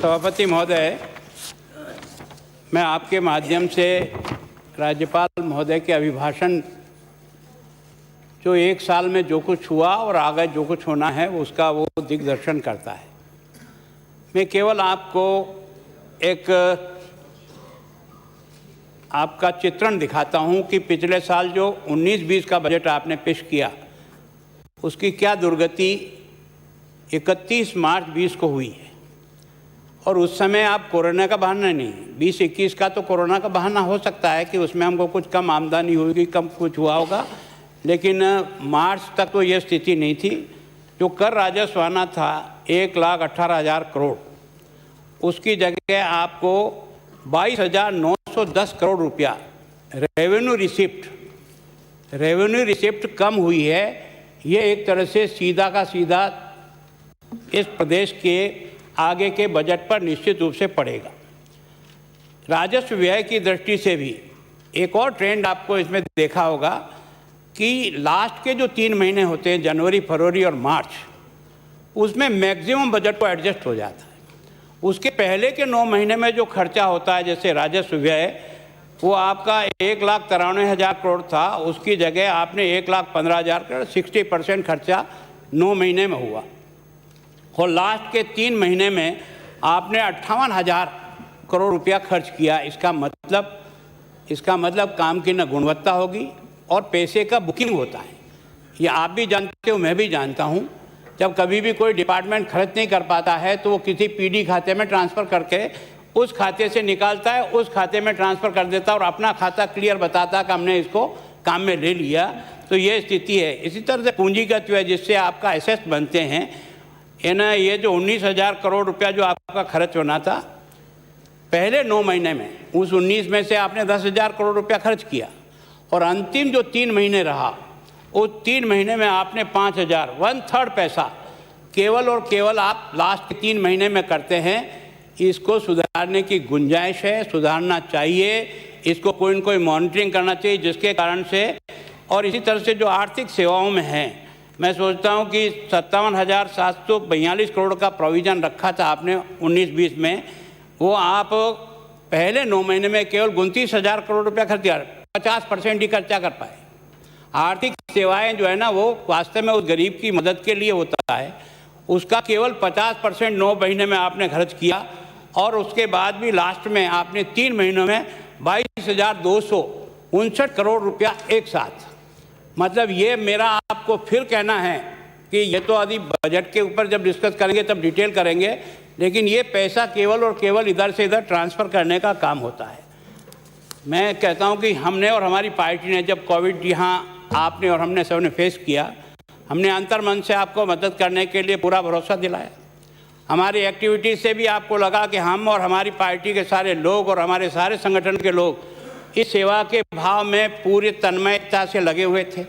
सभापति महोदय, मैं आपके माध्यम से राज्यपाल महोदय के अभिभाषण जो एक साल में जो कुछ हुआ और आगे जो कुछ होना है उसका वो दिग्दर्शन करता है। मैं केवल आपको एक आपका चित्रण दिखाता हूं कि पिछले साल जो 19-20 का बजट आपने पेश किया उसकी क्या दुर्गति 31 मार्च 20 को हुई है। और उस समय आप कोरोना का बहाना नहीं, 20-21 का तो कोरोना का बहाना हो सकता है कि उसमें हमको कुछ कम आमदनी होगी, कम कुछ हुआ होगा, लेकिन मार्च तक तो ये स्थिति नहीं थी। जो कर राजस्व आना था 1,18,000 करोड़, उसकी जगह आपको 22,910 करोड़ रुपया रेवेन्यू रिसिप्ट कम हुई है। ये एक तरह से सीधा का सीधा इस प्रदेश के आगे के बजट पर निश्चित रूप से पड़ेगा। राजस्व व्यय की दृष्टि से भी एक और ट्रेंड आपको इसमें देखा होगा कि लास्ट के जो 3 महीने होते हैं, जनवरी, फरवरी और मार्च, उसमें मैक्सिमम बजट को एडजस्ट हो जाता है। उसके पहले के 9 महीने में जो खर्चा होता है, जैसे राजस्व व्यय, वो आपका 1,93,000 करोड़ था, उसकी जगह आपने 1,15,000 करोड़ 60% खर्चा 9 महीने में हुआ। और लास्ट के 3 महीने में आपने 58,000 करोड़ रुपया खर्च किया। इसका मतलब काम की न गुणवत्ता होगी और पैसे का बुकिंग होता है। ये आप भी जानते हो, मैं भी जानता हूँ। जब कभी भी कोई डिपार्टमेंट खर्च नहीं कर पाता है तो वो किसी पीडी खाते में ट्रांसफ़र करके उस खाते से निकालता है, उस खाते में ट्रांसफ़र कर देता है और अपना खाता क्लियर बताता है कि हमने इसको काम में ले लिया। तो ये स्थिति है। इसी तरह से पूंजीगत व्यय, जिससे आपका एसेस बनते हैं, ये जो 19,000 करोड़ रुपया जो आपका खर्च होना था पहले 9 महीने में, उस 19 में से आपने 10,000 करोड़ रुपया खर्च किया और अंतिम जो 3 महीने रहा, उस 3 महीने में आपने 5,000, 1/3 पैसा केवल और केवल आप लास्ट के 3 महीने में करते हैं। इसको सुधारने की गुंजाइश है, सुधारना चाहिए, इसको कोई न कोई मॉनिटरिंग करना चाहिए, जिसके कारण से। और इसी तरह से जो आर्थिक सेवाओं में है, मैं सोचता हूं कि 57,742 करोड़ का प्रोविज़न रखा था आपने 19-20 में, वो आप पहले 9 महीने में केवल 29,000 करोड़ रुपया खर्च किया, 50% ही खर्चा कर पाए। आर्थिक सेवाएं जो है ना, वो वास्तव में उस गरीब की मदद के लिए होता है, उसका केवल 50% 9 महीने में आपने खर्च किया। और उसके बाद भी लास्ट में आपने 3 महीनों में 22,259 करोड़ रुपया एक साथ। मतलब ये मेरा आपको फिर कहना है कि ये तो अभी बजट के ऊपर जब डिस्कस करेंगे तब डिटेल करेंगे, लेकिन ये पैसा केवल और केवल इधर से इधर ट्रांसफ़र करने का काम होता है। मैं कहता हूँ कि हमने और हमारी पार्टी ने, जब कोविड यहाँ आपने और हमने सबने फेस किया, हमने अंतर्मन से आपको मदद करने के लिए पूरा भरोसा दिलाया। हमारी एक्टिविटीज़ से भी आपको लगा कि हम और हमारी पार्टी के सारे लोग और हमारे सारे संगठन के लोग इस सेवा के भाव में पूरी तन्मयता से लगे हुए थे।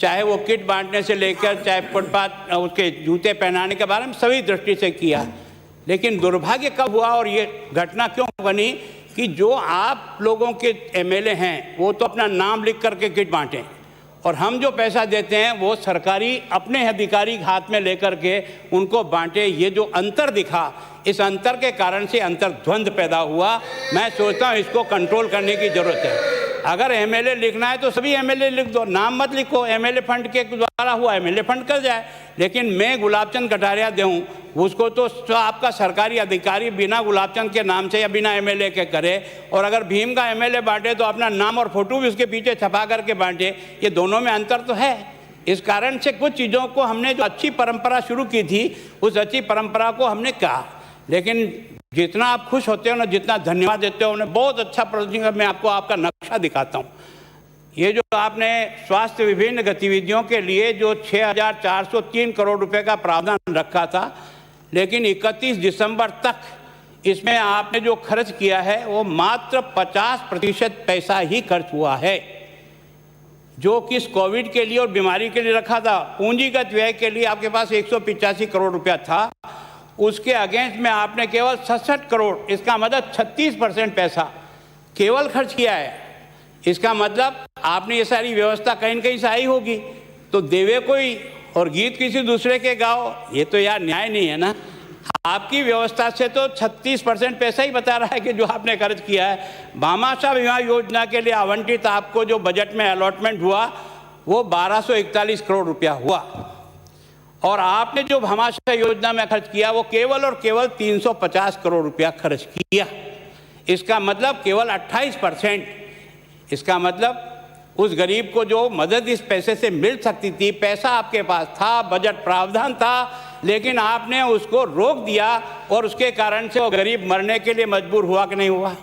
चाहे वो किट बांटने से लेकर, चाहे फुटपाथ उसके जूते पहनाने के बारे में सभी दृष्टि से किया। लेकिन दुर्भाग्य कब हुआ और ये घटना क्यों बनी कि जो आप लोगों के एमएलए हैं वो तो अपना नाम लिख करके किट बांटें, और हम जो पैसा देते हैं वो सरकारी अपने अधिकारी हाथ में लेकर के उनको बांटे। ये जो अंतर दिखा, इस अंतर के कारण से अंतर्द्वंद पैदा हुआ। मैं सोचता हूँ इसको कंट्रोल करने की ज़रूरत है। अगर एमएलए लिखना है तो सभी एमएलए लिख दो, नाम मत लिखो। एमएलए फंड के द्वारा हुआ, एमएलए फंड कर जाए। लेकिन मैं गुलाबचंद कटारिया दूँ, उसको तो आपका सरकारी अधिकारी बिना गुलाबचंद के नाम से या बिना एमएलए के करे। और अगर भीम का एमएलए बांटे तो अपना नाम और फोटो भी उसके पीछे छपा करके बांटे। ये दोनों में अंतर तो है। इस कारण से कुछ चीज़ों को हमने जो अच्छी परंपरा शुरू की थी, उस अच्छी परंपरा को हमने कहा। लेकिन जितना आप खुश होते हो ना, जितना धन्यवाद देते हो, उन्हें बहुत अच्छा प्रदर्शन। मैं आपको आपका नक्शा दिखाता हूँ। ये जो आपने स्वास्थ्य विभिन्न गतिविधियों के लिए जो 6,403 करोड़ रुपए का प्रावधान रखा था, लेकिन 31 दिसंबर तक इसमें आपने जो खर्च किया है वो मात्र 50% पैसा ही खर्च हुआ है, जो कि इस कोविड के लिए और बीमारी के लिए रखा था। पूंजीगत व्यय के लिए आपके पास 185 करोड़ रुपया था, उसके अगेंस्ट में आपने केवल 67 करोड़, इसका मतलब 36% पैसा केवल खर्च किया है। इसका मतलब आपने ये सारी व्यवस्था कहीं न कहीं से आई होगी, तो देवे कोई और गीत किसी दूसरे के गाओ, ये तो यार न्याय नहीं है ना। आपकी व्यवस्था से तो 36% पैसा ही बता रहा है कि जो आपने खर्च किया है। भामाशाह बीमा योजना के लिए आवंटित आपको जो बजट में अलॉटमेंट हुआ वो 1241 करोड़ रुपया हुआ, और आपने जो भामाशाह योजना में खर्च किया वो केवल और केवल 350 करोड़ रुपया खर्च किया। इसका मतलब केवल 28%। इसका मतलब उस गरीब को जो मदद इस पैसे से मिल सकती थी, पैसा आपके पास था, बजट प्रावधान था, लेकिन आपने उसको रोक दिया और उसके कारण से वो गरीब मरने के लिए मजबूर हुआ कि नहीं हुआ।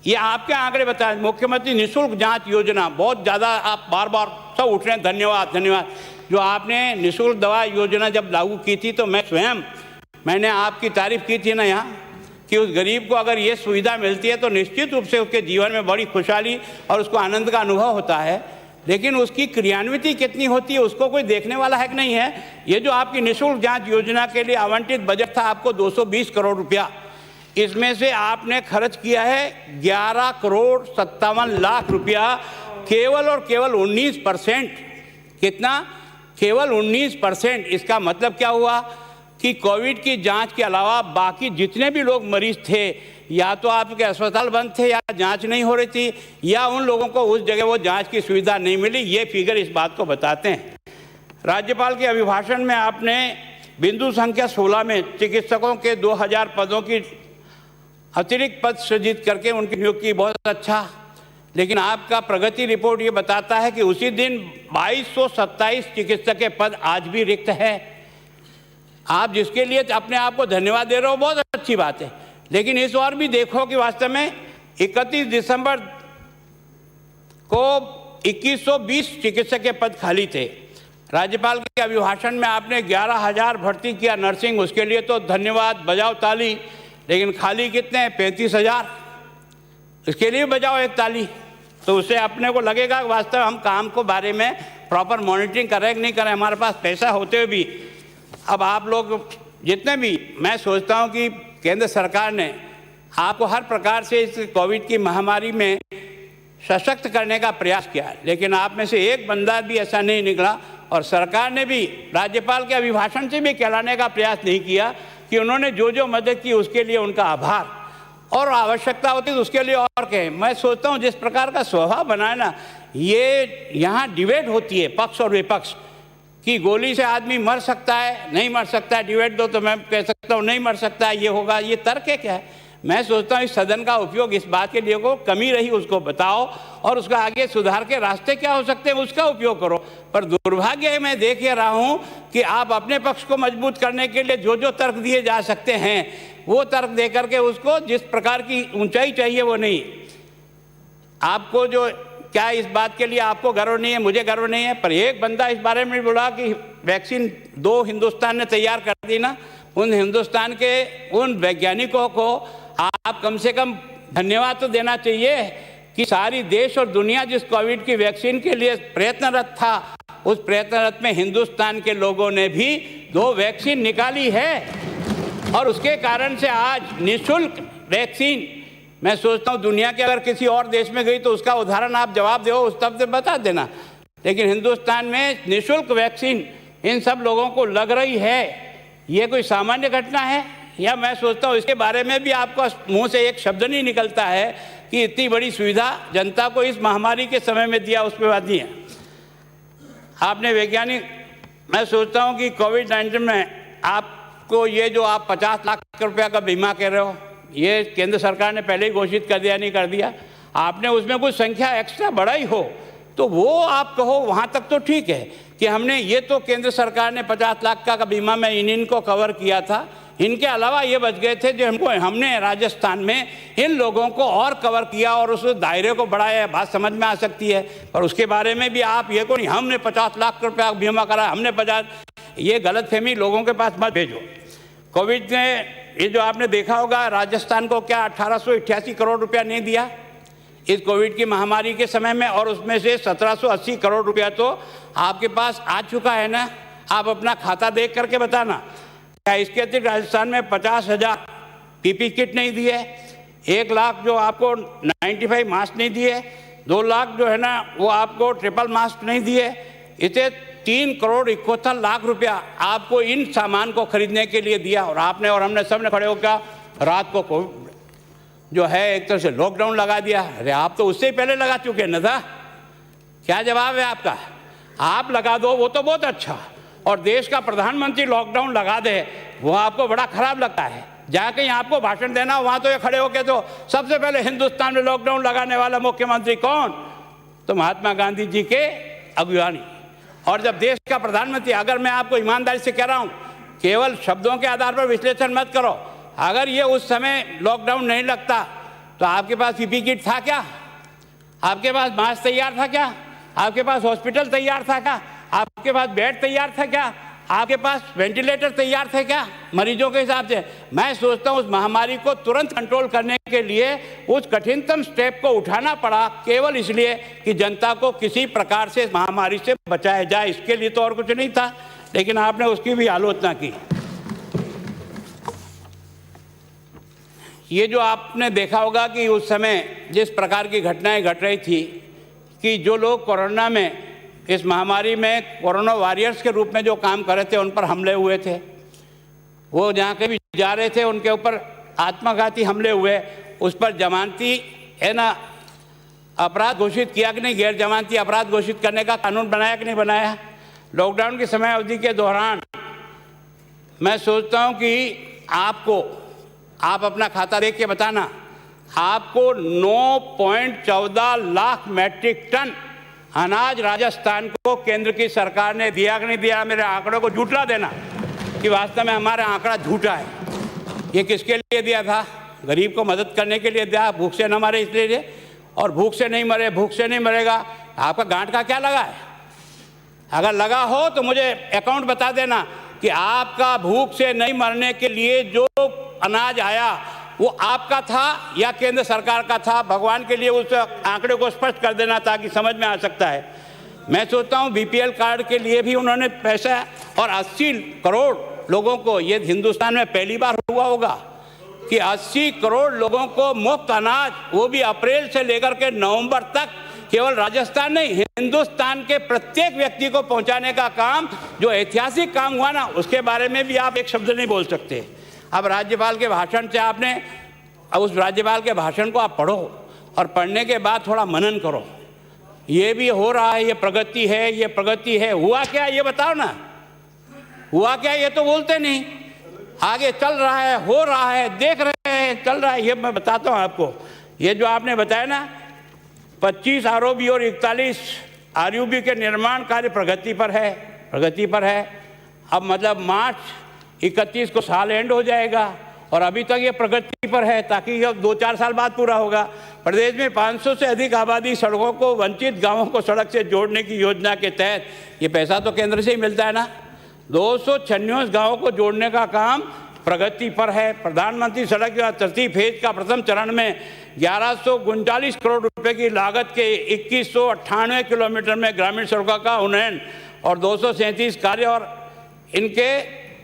ये आपके आंकड़े बताएं। मुख्यमंत्री निःशुल्क जांच योजना, बहुत ज़्यादा आप बार बार सब उठ रहे हैं, धन्यवाद धन्यवाद। जो आपने निःशुल्क दवा योजना जब लागू की थी तो मैंने आपकी तारीफ की थी ना यहाँ, कि उस गरीब को अगर ये सुविधा मिलती है तो निश्चित रूप से उसके जीवन में बड़ी खुशहाली और उसको आनंद का अनुभव होता है। लेकिन उसकी क्रियान्विति कितनी होती है उसको कोई देखने वाला है कि नहीं है। ये जो आपकी निःशुल्क जांच योजना के लिए आवंटित बजट था आपको 220 करोड़ रुपया, इसमें से आपने खर्च किया है 11 करोड़ 57 लाख रुपया, केवल और केवल 19%। कितना? केवल 19%। इसका मतलब क्या हुआ कि कोविड की जांच के अलावा बाकी जितने भी लोग मरीज थे, या तो आपके अस्पताल बंद थे, या जांच नहीं हो रही थी, या उन लोगों को उस जगह वो जांच की सुविधा नहीं मिली। ये फिगर इस बात को बताते हैं। राज्यपाल के अभिभाषण में आपने बिंदु संख्या 16 में चिकित्सकों के 2000 पदों की अतिरिक्त पद सृजित करके उनकी नियुक्ति, बहुत अच्छा। लेकिन आपका प्रगति रिपोर्ट ये बताता है कि उसी दिन 2227 चिकित्सक के पद आज भी रिक्त है। आप जिसके लिए अपने आप को धन्यवाद दे रहे हो, बहुत अच्छी बात है, लेकिन इस बार भी देखो कि वास्तव में 31 दिसंबर को 2120 चिकित्सक के पद खाली थे। राज्यपाल के अभिभाषण में आपने 11,000 भर्ती किया नर्सिंग, उसके लिए तो धन्यवाद, बजाओ ताली। लेकिन खाली कितने हैं? 35,000। इसके लिए बजाओ एक ताली। तो उससे अपने को लगेगा कि वास्तव हम काम को बारे में प्रॉपर मॉनिटरिंग कर रहे कि नहीं कर रहे। हमारे पास पैसा होते हुए भी अब आप लोग जितने भी, मैं सोचता हूं कि केंद्र सरकार ने आपको हर प्रकार से इस कोविड की महामारी में सशक्त करने का प्रयास किया, लेकिन आप में से एक बंदा भी ऐसा नहीं निकला, और सरकार ने भी राज्यपाल के अभिभाषण से भी कहलाने का प्रयास नहीं किया कि उन्होंने जो जो मदद की उसके लिए उनका आभार, और आवश्यकता होती है तो उसके लिए और कहें। मैं सोचता हूँ जिस प्रकार का स्वभाव बना है ना, ये यहाँ डिबेट होती है पक्ष और विपक्ष कि गोली से आदमी मर सकता है, नहीं मर सकता है, डिबेट दो तो मैं कह सकता हूँ नहीं मर सकता है, ये होगा, ये तर्क है क्या है। मैं सोचता हूँ इस सदन का उपयोग इस बात के लिए को कमी रही उसको बताओ, और उसका आगे सुधार के रास्ते क्या हो सकते हैं उसका उपयोग करो। पर दुर्भाग्य है, मैं देख रहा हूँ कि आप अपने पक्ष को मजबूत करने के लिए जो जो तर्क दिए जा सकते हैं वो तर्क दे करके उसको जिस प्रकार की ऊंचाई चाहिए वो नहीं। आपको जो क्या इस बात के लिए आपको गर्व नहीं है, मुझे गर्व नहीं है, पर एक बंदा इस बारे में बोला कि वैक्सीन 2 हिंदुस्तान ने तैयार कर दी ना, उन हिंदुस्तान के उन वैज्ञानिकों को आप कम से कम धन्यवाद तो देना चाहिए कि सारी देश और दुनिया जिस कोविड की वैक्सीन के लिए प्रयत्नरत था, उस प्रयत्नरत में हिंदुस्तान के लोगों ने भी 2 वैक्सीन निकाली है, और उसके कारण से आज निःशुल्क वैक्सीन, मैं सोचता हूँ दुनिया के अगर किसी और देश में गई तो उसका उदाहरण आप जवाब दो, उस तब से बता देना, लेकिन हिंदुस्तान में निःशुल्क वैक्सीन इन सब लोगों को लग रही है। ये कोई सामान्य घटना है? या मैं सोचता हूँ इसके बारे में भी आपको मुंह से एक शब्द नहीं निकलता है कि इतनी बड़ी सुविधा जनता को इस महामारी के समय में दिया, उस पर बात नहीं है। आपने वैज्ञानिक, मैं सोचता हूँ कि कोविड-19 में आपको ये जो आप 50 लाख रुपया का बीमा कह रहे हो, ये केंद्र सरकार ने पहले ही घोषित कर दिया, नहीं कर दिया आपने, उसमें कुछ संख्या एक्स्ट्रा बढ़ाई हो तो वो आप कहो वहाँ तक तो ठीक है कि हमने ये तो केंद्र सरकार ने 50 लाख का बीमा में इनको कवर किया था, इनके अलावा ये बच गए थे जो हमने राजस्थान में इन लोगों को और कवर किया और उस दायरे को बढ़ाया। बात समझ में आ सकती है, पर उसके बारे में भी आप ये को नहीं हमने 50 लाख रुपया बीमा करा, हमने 50, ये गलतफहमी लोगों के पास मत भेजो। कोविड ने ये जो आपने देखा होगा, राजस्थान को क्या 1888 करोड़ रुपया नहीं दिया इस कोविड की महामारी के समय में, और उसमें से 1780 करोड़ रुपया तो आपके पास आ चुका है ना। आप अपना खाता देख करके बताना, क्या इसके अतिरिक्त राजस्थान में 50,000 पीपी किट नहीं दिए, 1 लाख जो आपको 95 मास्क नहीं दिए, 2 लाख जो है ना वो आपको ट्रिपल मास्क नहीं दिए, इसे 3,71,00,000 रुपया आपको इन सामान को खरीदने के लिए दिया, और आपने और हमने सबने खड़े होकर रात को जो है एक तरह से लॉकडाउन लगा दिया। अरे आप तो उससे ही पहले लगा चुके न था। क्या जवाब है आपका? आप लगा दो वो तो बहुत अच्छा, और देश का प्रधानमंत्री लॉकडाउन लगा दे वो आपको बड़ा खराब लगता है। जहाँ कहीं आपको भाषण देना वहाँ तो ये खड़े होके तो सबसे पहले हिंदुस्तान में लॉकडाउन लगाने वाला मुख्यमंत्री कौन? तो महात्मा गांधी जी के अगुवानी। और जब देश का प्रधानमंत्री, अगर मैं आपको ईमानदारी से कह रहा हूँ, केवल शब्दों के आधार पर विश्लेषण मत करो, अगर ये उस समय लॉकडाउन नहीं लगता तो आपके पास पीपी किट था क्या? आपके पास मास्क तैयार था क्या? आपके पास हॉस्पिटल तैयार था क्या? आपके पास बेड तैयार था क्या? आपके पास वेंटिलेटर तैयार थे क्या मरीजों के हिसाब से? मैं सोचता हूँ उस महामारी को तुरंत कंट्रोल करने के लिए उस कठिनतम स्टेप को उठाना पड़ा केवल इसलिए कि जनता को किसी प्रकार से महामारी से बचाया जाए, इसके लिए तो और कुछ नहीं था। लेकिन आपने उसकी भी आलोचना की। ये जो आपने देखा होगा कि उस समय जिस प्रकार की घटनाएं घट रही थी कि जो लोग कोरोना में, इस महामारी में कोरोना वॉरियर्स के रूप में जो काम कर रहे थे, उन पर हमले हुए थे। वो जहाँ कहीं जा रहे थे उनके ऊपर आत्मघाती हमले हुए, उस पर जमानती है ना अपराध घोषित किया कि नहीं, गैर जमानती अपराध घोषित करने का कानून बनाया कि नहीं बनाया? लॉकडाउन की समय अवधि के दौरान मैं सोचता हूँ कि आप अपना खाता देख के बताना, आपको 9.14 लाख मैट्रिक टन अनाज राजस्थान को केंद्र की सरकार ने दिया कि नहीं दिया? मेरे आंकड़ों को झूठला देना कि वास्तव में हमारा आंकड़ा झूठा है। ये किसके लिए दिया था? गरीब को मदद करने के लिए दिया, भूख से न मरे इसलिए। और भूख से नहीं मरे, भूख से नहीं मरेगा, आपका गांठ का क्या लगा है? अगर लगा हो तो मुझे अकाउंट बता देना कि आपका भूख से नहीं मरने के लिए जो अनाज आया वो आपका था या केंद्र सरकार का था। भगवान के लिए उस आंकड़े को स्पष्ट कर देना ताकि समझ में आ सकता है। मैं सोचता हूँ बीपीएल कार्ड के लिए भी उन्होंने पैसा, और 80 करोड़ लोगों को, ये हिंदुस्तान में पहली बार हुआ होगा कि 80 करोड़ लोगों को मुफ्त अनाज, वो भी अप्रैल से लेकर के नवंबर तक, केवल राजस्थान नहीं हिंदुस्तान के प्रत्येक व्यक्ति को पहुंचाने का काम, जो ऐतिहासिक काम हुआ ना, उसके बारे में भी आप एक शब्द नहीं बोल सकते। अब राज्यपाल के भाषण से आपने, उस राज्यपाल के भाषण को आप पढ़ो और पढ़ने के बाद थोड़ा मनन करो। ये भी हो रहा है, ये प्रगति है, ये प्रगति है। हुआ क्या ये बताओ ना, हुआ क्या ये तो बोलते नहीं। आगे चल रहा है, हो रहा है, देख रहे हैं, चल रहा है, ये मैं बताता हूँ आपको। ये जो आपने बताया ना 25 आरओबी और 41 आरयूबी के निर्माण कार्य प्रगति पर है, प्रगति पर है। अब मतलब मार्च 31 को साल एंड हो जाएगा और अभी तक ये प्रगति पर है, ताकि अब 2-4 साल बाद पूरा होगा। प्रदेश में 500 से अधिक आबादी सड़कों को, वंचित गांवों को सड़क से जोड़ने की योजना के तहत, ये पैसा तो केंद्र से ही मिलता है ना, 296 गांवों को जोड़ने का काम प्रगति पर है। प्रधानमंत्री सड़क योजना तृतीय फेज का प्रथम चरण में 1139 करोड़ रुपए की लागत के 2198 किलोमीटर में ग्रामीण सड़कों का उन्नयन और 237 कार्य, और इनके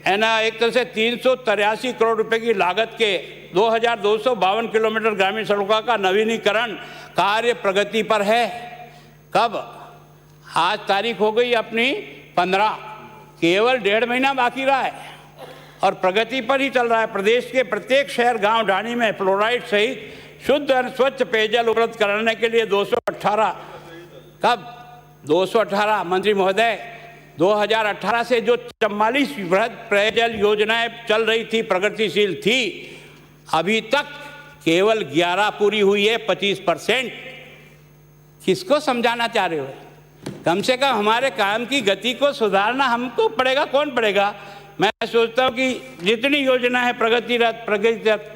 है ना एक तरह से 383 करोड़ रुपए की लागत के 2252 किलोमीटर ग्रामीण सड़कों का नवीनीकरण कार्य प्रगति पर है। कब? आज तारीख हो गई अपनी 15, केवल 1.5 महीना बाकी रहा है और प्रगति पर ही चल रहा है। प्रदेश के प्रत्येक शहर, गांव, ढाणी में फ्लोराइड सहित शुद्ध और स्वच्छ पेयजल उपलब्ध कराने के लिए 218, कब 218 मंत्री महोदय, 2018 से जो 44 वृहद पेयजल योजनाएं चल रही थी, प्रगतिशील थी, अभी तक केवल 11 पूरी हुई है, 25%। किसको समझाना चाह रहे हो? कम से कम हमारे काम की गति को सुधारना हमको पड़ेगा। कौन पड़ेगा? मैं सोचता हूँ कि जितनी योजना है प्रगतिरत, प्रगतिरत,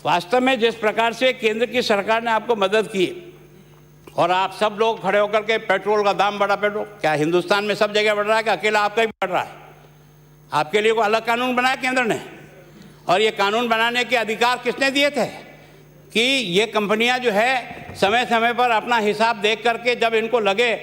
वास्तव में जिस प्रकार से केंद्र की सरकार ने आपको मदद की और आप सब लोग खड़े होकर के पेट्रोल का दाम बढ़ा, पेट्रोल क्या हिंदुस्तान में सब जगह बढ़ रहा है कि अकेला आपका ही बढ़ रहा है? आपके लिए कोई अलग कानून बनाया केंद्र ने? और ये कानून बनाने के अधिकार किसने दिए थे कि ये कंपनियां जो है समय समय पर अपना हिसाब देख करके जब इनको लगे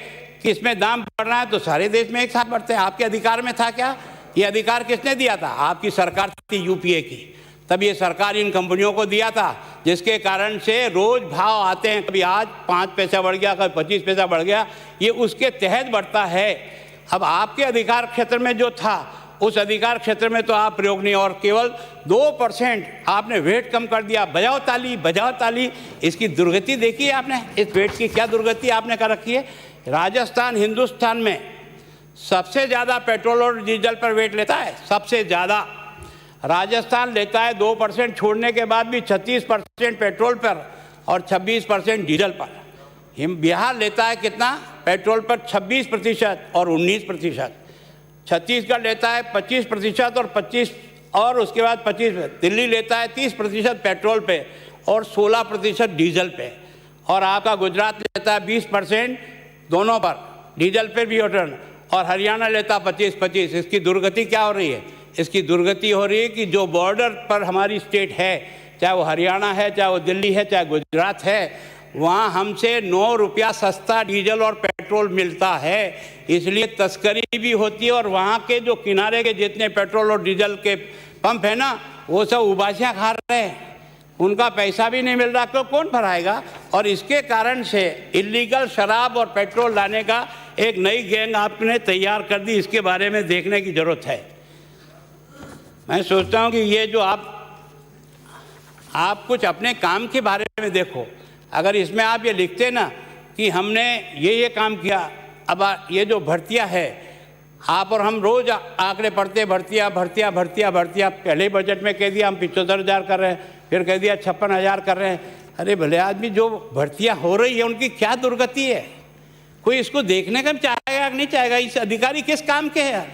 कि इसमें दाम बढ़ रहा है तो सारे देश में एक साथ बढ़ते हैं? आपके अधिकार में था क्या? ये अधिकार किसने दिया था? आपकी सरकार थी यूपीए की। तब ये सरकार इन कंपनियों को दिया था, जिसके कारण से रोज़ भाव आते हैं, कभी आज 5 पैसा बढ़ गया, कभी 25 पैसा बढ़ गया, ये उसके तहत बढ़ता है। अब आपके अधिकार क्षेत्र में जो था, उस अधिकार क्षेत्र में तो आप प्रयोग नहीं, और केवल 2% आपने वेट कम कर दिया। बजाओ ताली, बजाओ ताली। इसकी दुर्गति देखी है आपने, इस वेट की क्या दुर्गति आपने कर रखी है। राजस्थान हिंदुस्तान में सबसे ज़्यादा पेट्रोल और डीजल पर वेट लेता है, सबसे ज़्यादा राजस्थान लेता है। 2% छोड़ने के बाद भी 36% पेट्रोल पर और 26% डीजल पर। बिहार लेता है कितना? पेट्रोल पर 26% और 19%। छत्तीसगढ़ लेता है 25% और 25 और उसके बाद 25। दिल्ली लेता है 30% पेट्रोल पे और 16% डीजल पे। और आपका गुजरात लेता है 20% दोनों पर, डीजल पे भी रिटर्न। और हरियाणा लेता 25-25। इसकी दुर्गति क्या हो रही है? इसकी दुर्गति हो रही है कि जो बॉर्डर पर हमारी स्टेट है, चाहे वो हरियाणा है, चाहे वो दिल्ली है, चाहे गुजरात है, वहाँ हमसे 9 रुपया सस्ता डीजल और पेट्रोल मिलता है। इसलिए तस्करी भी होती है, और वहाँ के जो किनारे के जितने पेट्रोल और डीजल के पंप है ना, वो सब उबासियाँ खा रहे हैं, उनका पैसा भी नहीं मिल रहा, तो कौन भराएगा। और इसके कारण से इलीगल शराब और पेट्रोल लाने का एक नई गैंग आपने तैयार कर दी। इसके बारे में देखने की ज़रूरत है। मैं सोचता हूँ कि ये जो आप कुछ अपने काम के बारे में देखो। अगर इसमें आप ये लिखते ना कि हमने ये काम किया, अब ये जो भर्तियां है, आप और हम रोज़ आंकड़े पढ़ते, भर्तियां भर्तियां भर्तियां भर्तियां। पहले बजट में कह दिया हम 75,000 कर रहे हैं, फिर कह दिया 56,000 कर रहे हैं। अरे भले आदमी, जो भर्तियां हो रही है उनकी क्या दुर्गति है? कोई इसको देखने का चाहेगा कि नहीं चाहेगा? इस अधिकारी किस काम के हैं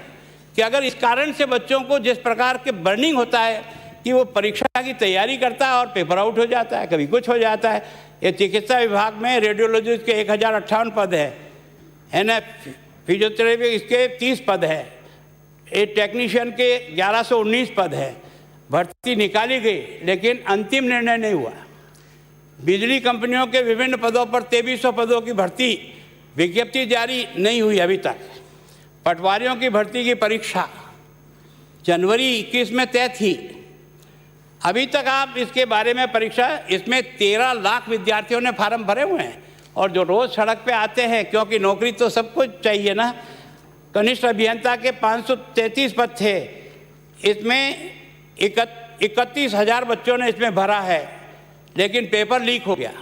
कि अगर इस कारण से बच्चों को जिस प्रकार के बर्निंग होता है कि वो परीक्षा की तैयारी करता है और पेपर आउट हो जाता है, कभी कुछ हो जाता है। ये चिकित्सा विभाग में रेडियोलॉजिस्ट के 1058 पद है ना, फिजियोथेरेपी इसके 30 पद है, एक टेक्नीशियन के 1119 पद है। भर्ती निकाली गई लेकिन अंतिम निर्णय नहीं हुआ। बिजली कंपनियों के विभिन्न पदों पर 2300 पदों की भर्ती, विज्ञप्ति जारी नहीं हुई अभी तक। पटवारियों की भर्ती की परीक्षा जनवरी 21 में तय थी, अभी तक आप इसके बारे में परीक्षा, इसमें 13 लाख विद्यार्थियों ने फार्म भरे हुए हैं। और जो रोज़ सड़क पे आते हैं, क्योंकि नौकरी तो सबको चाहिए ना। कनिष्ठ अभियंता के 533 पद थे, इसमें 31,000 बच्चों ने इसमें भरा है, लेकिन पेपर लीक हो गया।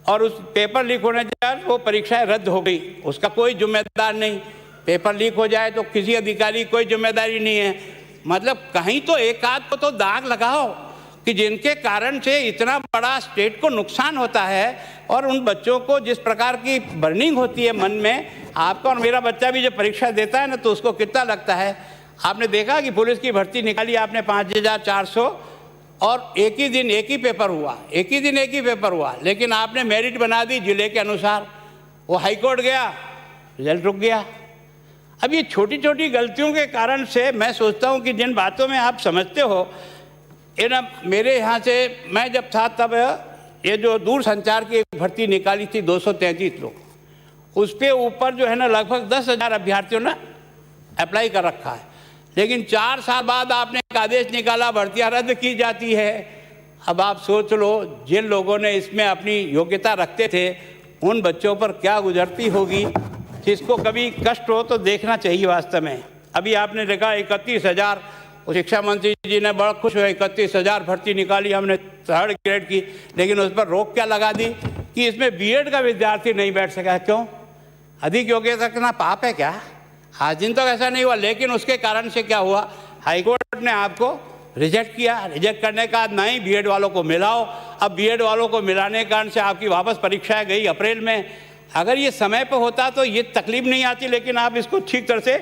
और उस पेपर लीक होने के बाद वो परीक्षाएं रद्द हो गई। उसका कोई जिम्मेदार नहीं। पेपर लीक हो जाए तो किसी अधिकारी की कोई जिम्मेदारी नहीं है। मतलब कहीं तो एक आध को तो दाग लगाओ कि जिनके कारण से इतना बड़ा स्टेट को नुकसान होता है, और उन बच्चों को जिस प्रकार की बर्निंग होती है मन में। आपका और मेरा बच्चा भी जब परीक्षा देता है ना, तो उसको कितना लगता है। आपने देखा कि पुलिस की भर्ती निकाली आपने 5,400, और एक ही दिन एक ही पेपर हुआ, एक ही दिन एक ही पेपर हुआ, लेकिन आपने मेरिट बना दी जिले के अनुसार। वो हाईकोर्ट गया, रिजल्ट रुक गया। अब ये छोटी छोटी गलतियों के कारण से मैं सोचता हूँ कि जिन बातों में आप समझते हो, ये ना, मेरे यहाँ से मैं जब था तब ये जो दूर संचार की भर्ती निकाली थी 233 लोग, उस पर ऊपर जो है ना लगभग 10,000 अभ्यर्थियों ने अप्लाई कर रखा है। लेकिन 4 साल बाद आपने एक आदेश निकाला, भर्तियाँ रद्द की जाती है। अब आप सोच लो, जिन लोगों ने इसमें अपनी योग्यता रखते थे, उन बच्चों पर क्या गुजरती होगी। जिसको कभी कष्ट हो तो देखना चाहिए वास्तव में। अभी आपने देखा 31,000, शिक्षा मंत्री जी ने बड़ा खुश हुए, 31,000 भर्ती निकाली हमने 3rd ग्रेड की, लेकिन उस पर रोक क्या लगा दी कि इसमें बीएड का विद्यार्थी नहीं बैठ सका। क्यों? अधिक योग्यता करना पाप है क्या? आज दिन तक ऐसा नहीं हुआ, लेकिन उसके कारण से क्या हुआ, हाईकोर्ट ने आपको रिजेक्ट किया। रिजेक्ट करने का नहीं, बीएड वालों को मिलाओ। अब बीएड वालों को मिलाने के कारण से आपकी वापस परीक्षाएं गई अप्रैल में। अगर ये समय पर होता तो ये तकलीफ नहीं आती, लेकिन आप इसको ठीक तरह से,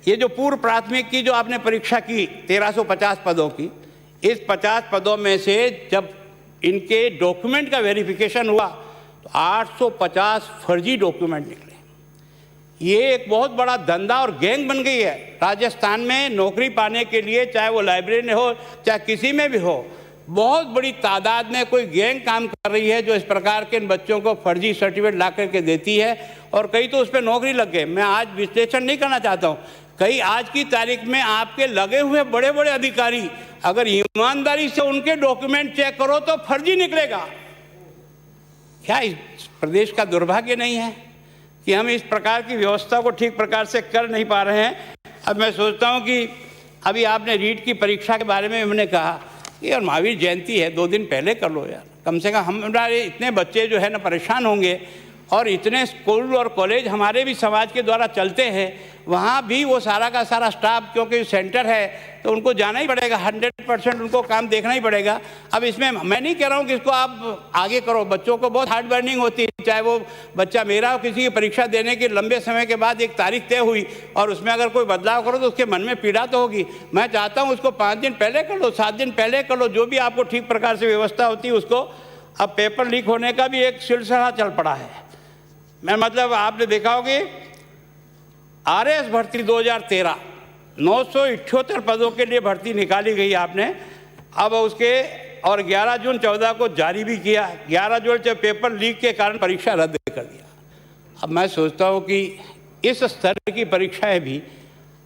ये जो पूर्व प्राथमिक की जो आपने परीक्षा की 1350 पदों की, इस 50 पदों में से जब इनके डॉक्यूमेंट का वेरिफिकेशन हुआ तो 850 फर्जी डॉक्यूमेंट निकले। ये एक बहुत बड़ा धंधा और गैंग बन गई है राजस्थान में नौकरी पाने के लिए, चाहे वो लाइब्रेरी में हो चाहे किसी में भी हो। बहुत बड़ी तादाद में कोई गैंग काम कर रही है जो इस प्रकार के इन बच्चों को फर्जी सर्टिफिकेट ला करके देती है, और कई तो उस पर नौकरी लग गए। मैं आज विश्लेषण नहीं करना चाहता हूँ, कई आज की तारीख में आपके लगे हुए बड़े बड़े अधिकारी अगर ईमानदारी से उनके डॉक्यूमेंट चेक करो तो फर्जी निकलेगा। क्या इस प्रदेश का दुर्भाग्य नहीं है कि हम इस प्रकार की व्यवस्था को ठीक प्रकार से कर नहीं पा रहे हैं? अब मैं सोचता हूं कि अभी आपने रीट की परीक्षा के बारे में हमने कहा कि यार महावीर जयंती है, 2 दिन पहले कर लो यार, कम से कम हमारे इतने बच्चे जो है ना परेशान होंगे। और इतने स्कूल और कॉलेज हमारे भी समाज के द्वारा चलते हैं, वहाँ भी वो सारा का सारा स्टाफ, क्योंकि सेंटर है तो उनको जाना ही पड़ेगा, 100% उनको काम देखना ही पड़ेगा। अब इसमें मैं नहीं कह रहा हूँ कि इसको आप आगे करो, बच्चों को बहुत हार्ड बर्निंग होती है, चाहे वो बच्चा मेरा हो, किसी की परीक्षा देने के लंबे समय के बाद एक तारीख तय हुई और उसमें अगर कोई बदलाव करो तो उसके मन में पीड़ा तो होगी। मैं चाहता हूँ उसको 5 दिन पहले कर लो, 7 दिन पहले कर लो, जो भी आपको ठीक प्रकार से व्यवस्था होती है उसको। अब पेपर लीक होने का भी एक सिलसिला चल पड़ा है। मैं मतलब आपने देखा होगी RS भर्ती 2013 978 पदों के लिए भर्ती निकाली गई आपने। अब उसके और 11 जून 14 को जारी भी किया, 11 जून से पेपर लीक के कारण परीक्षा रद्द कर दिया। अब मैं सोचता हूँ कि इस स्तर की परीक्षाएं भी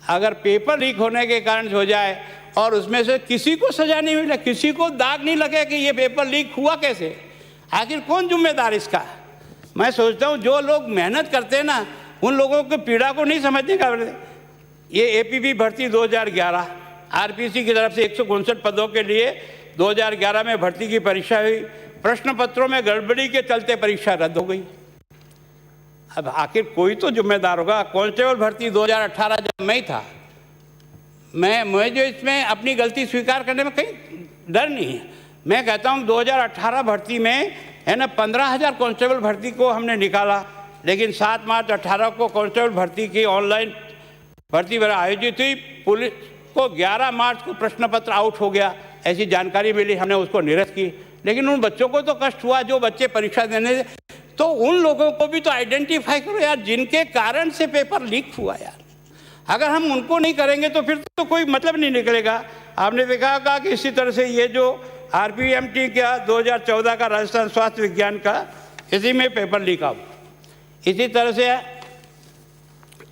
अगर पेपर लीक होने के कारण हो जाए और उसमें से किसी को सजा नहीं मिले, किसी को दाग नहीं लगे कि ये पेपर लीक हुआ कैसे, आखिर कौन जिम्मेदार इसका? मैं सोचता हूँ जो लोग मेहनत करते हैं ना, उन लोगों की पीड़ा को नहीं समझने का। ये APP भर्ती 2011 RPC की तरफ से 159 पदों के लिए 2011 में भर्ती की परीक्षा हुई, प्रश्न पत्रों में गड़बड़ी के चलते परीक्षा रद्द हो गई। अब आखिर कोई तो जिम्मेदार होगा। कांस्टेबल भर्ती 2018 जब मैं ही था, मैं जो इसमें अपनी गलती स्वीकार करने में कहीं डर नहीं है। मैं कहता हूँ 2018 भर्ती में है ना 15,000 कांस्टेबल भर्ती को हमने निकाला, लेकिन 7 मार्च 18 को कांस्टेबल भर्ती की ऑनलाइन भर्ती आयोजित हुई। पुलिस को 11 मार्च को प्रश्न पत्र आउट हो गया, ऐसी जानकारी मिली, हमने उसको निरस्त की। लेकिन उन बच्चों को तो कष्ट हुआ जो बच्चे परीक्षा देने, तो उन लोगों को भी तो आइडेंटिफाई करो यार जिनके कारण से पेपर लीक हुआ यार। अगर हम उनको नहीं करेंगे तो फिर तो कोई मतलब नहीं निकलेगा। आपने देखा होगा कि इसी तरह से ये जो RPMT का 2014 का राजस्थान स्वास्थ्य विज्ञान का, इसी में पेपर लीक हुआ। इसी तरह से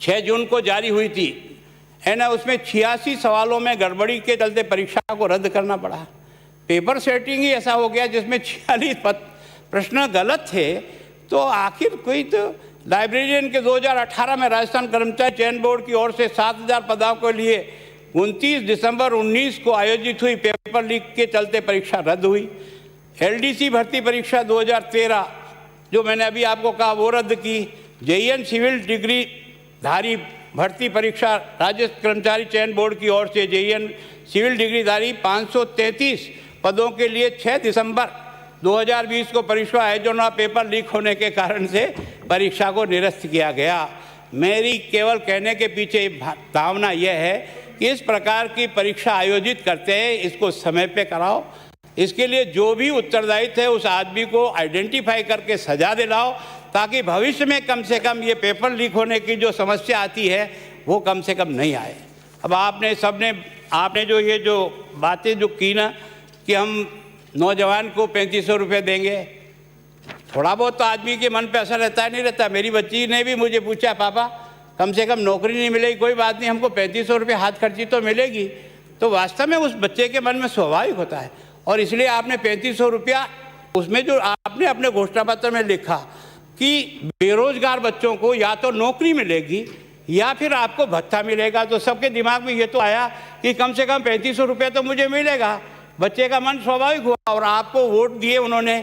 6 जून को जारी हुई थी है ना, उसमें 86 सवालों में गड़बड़ी के चलते परीक्षा को रद्द करना पड़ा। पेपर सेटिंग ही ऐसा हो गया जिसमें 46 प्रश्न गलत थे। तो आखिर कोई तो लाइब्रेरियन के 2018 में राजस्थान कर्मचारी चयन बोर्ड की ओर से 7,000 पदों के लिए 29 दिसंबर 19 को आयोजित हुई पेपर लीक के चलते परीक्षा रद्द हुई। LDC भर्ती परीक्षा 2013 जो मैंने अभी आपको कहा वो रद्द की। JN सिविल डिग्री धारी भर्ती परीक्षा राज्य कर्मचारी चयन बोर्ड की ओर से JN सिविल डिग्रीधारी 533 पदों के लिए 6 दिसंबर 2020 को परीक्षा आयोजन और पेपर लीक होने के कारण से परीक्षा को निरस्त किया गया। मेरी केवल कहने के पीछे भावना यह है कि इस प्रकार की परीक्षा आयोजित करते हैं इसको समय पे कराओ। इसके लिए जो भी उत्तरदायित्व है उस आदमी को आइडेंटिफाई करके सजा दिलाओ, ताकि भविष्य में कम से कम ये पेपर लीक होने की जो समस्या आती है वो कम से कम नहीं आए। अब आपने जो बातें जो की ना कि हम नौजवान को 3500 रुपये देंगे, थोड़ा बहुत तो आदमी के मन पे असर रहता है, नहीं रहता। मेरी बच्ची ने भी मुझे पूछा, पापा कम से कम नौकरी नहीं मिलेगी कोई बात नहीं, हमको 3500 रुपये हाथ खर्ची तो मिलेगी। तो वास्तव में उस बच्चे के मन में स्वाभाविक होता है, और इसलिए आपने 3500 रुपया उसमें जो आपने अपने घोषणा पत्र में लिखा कि बेरोजगार बच्चों को या तो नौकरी मिलेगी या फिर आपको भत्ता मिलेगा, तो सबके दिमाग में ये तो आया कि कम से कम 3500 रुपये तो मुझे मिलेगा। बच्चे का मन स्वाभाविक हुआ, और आपको वोट दिए उन्होंने,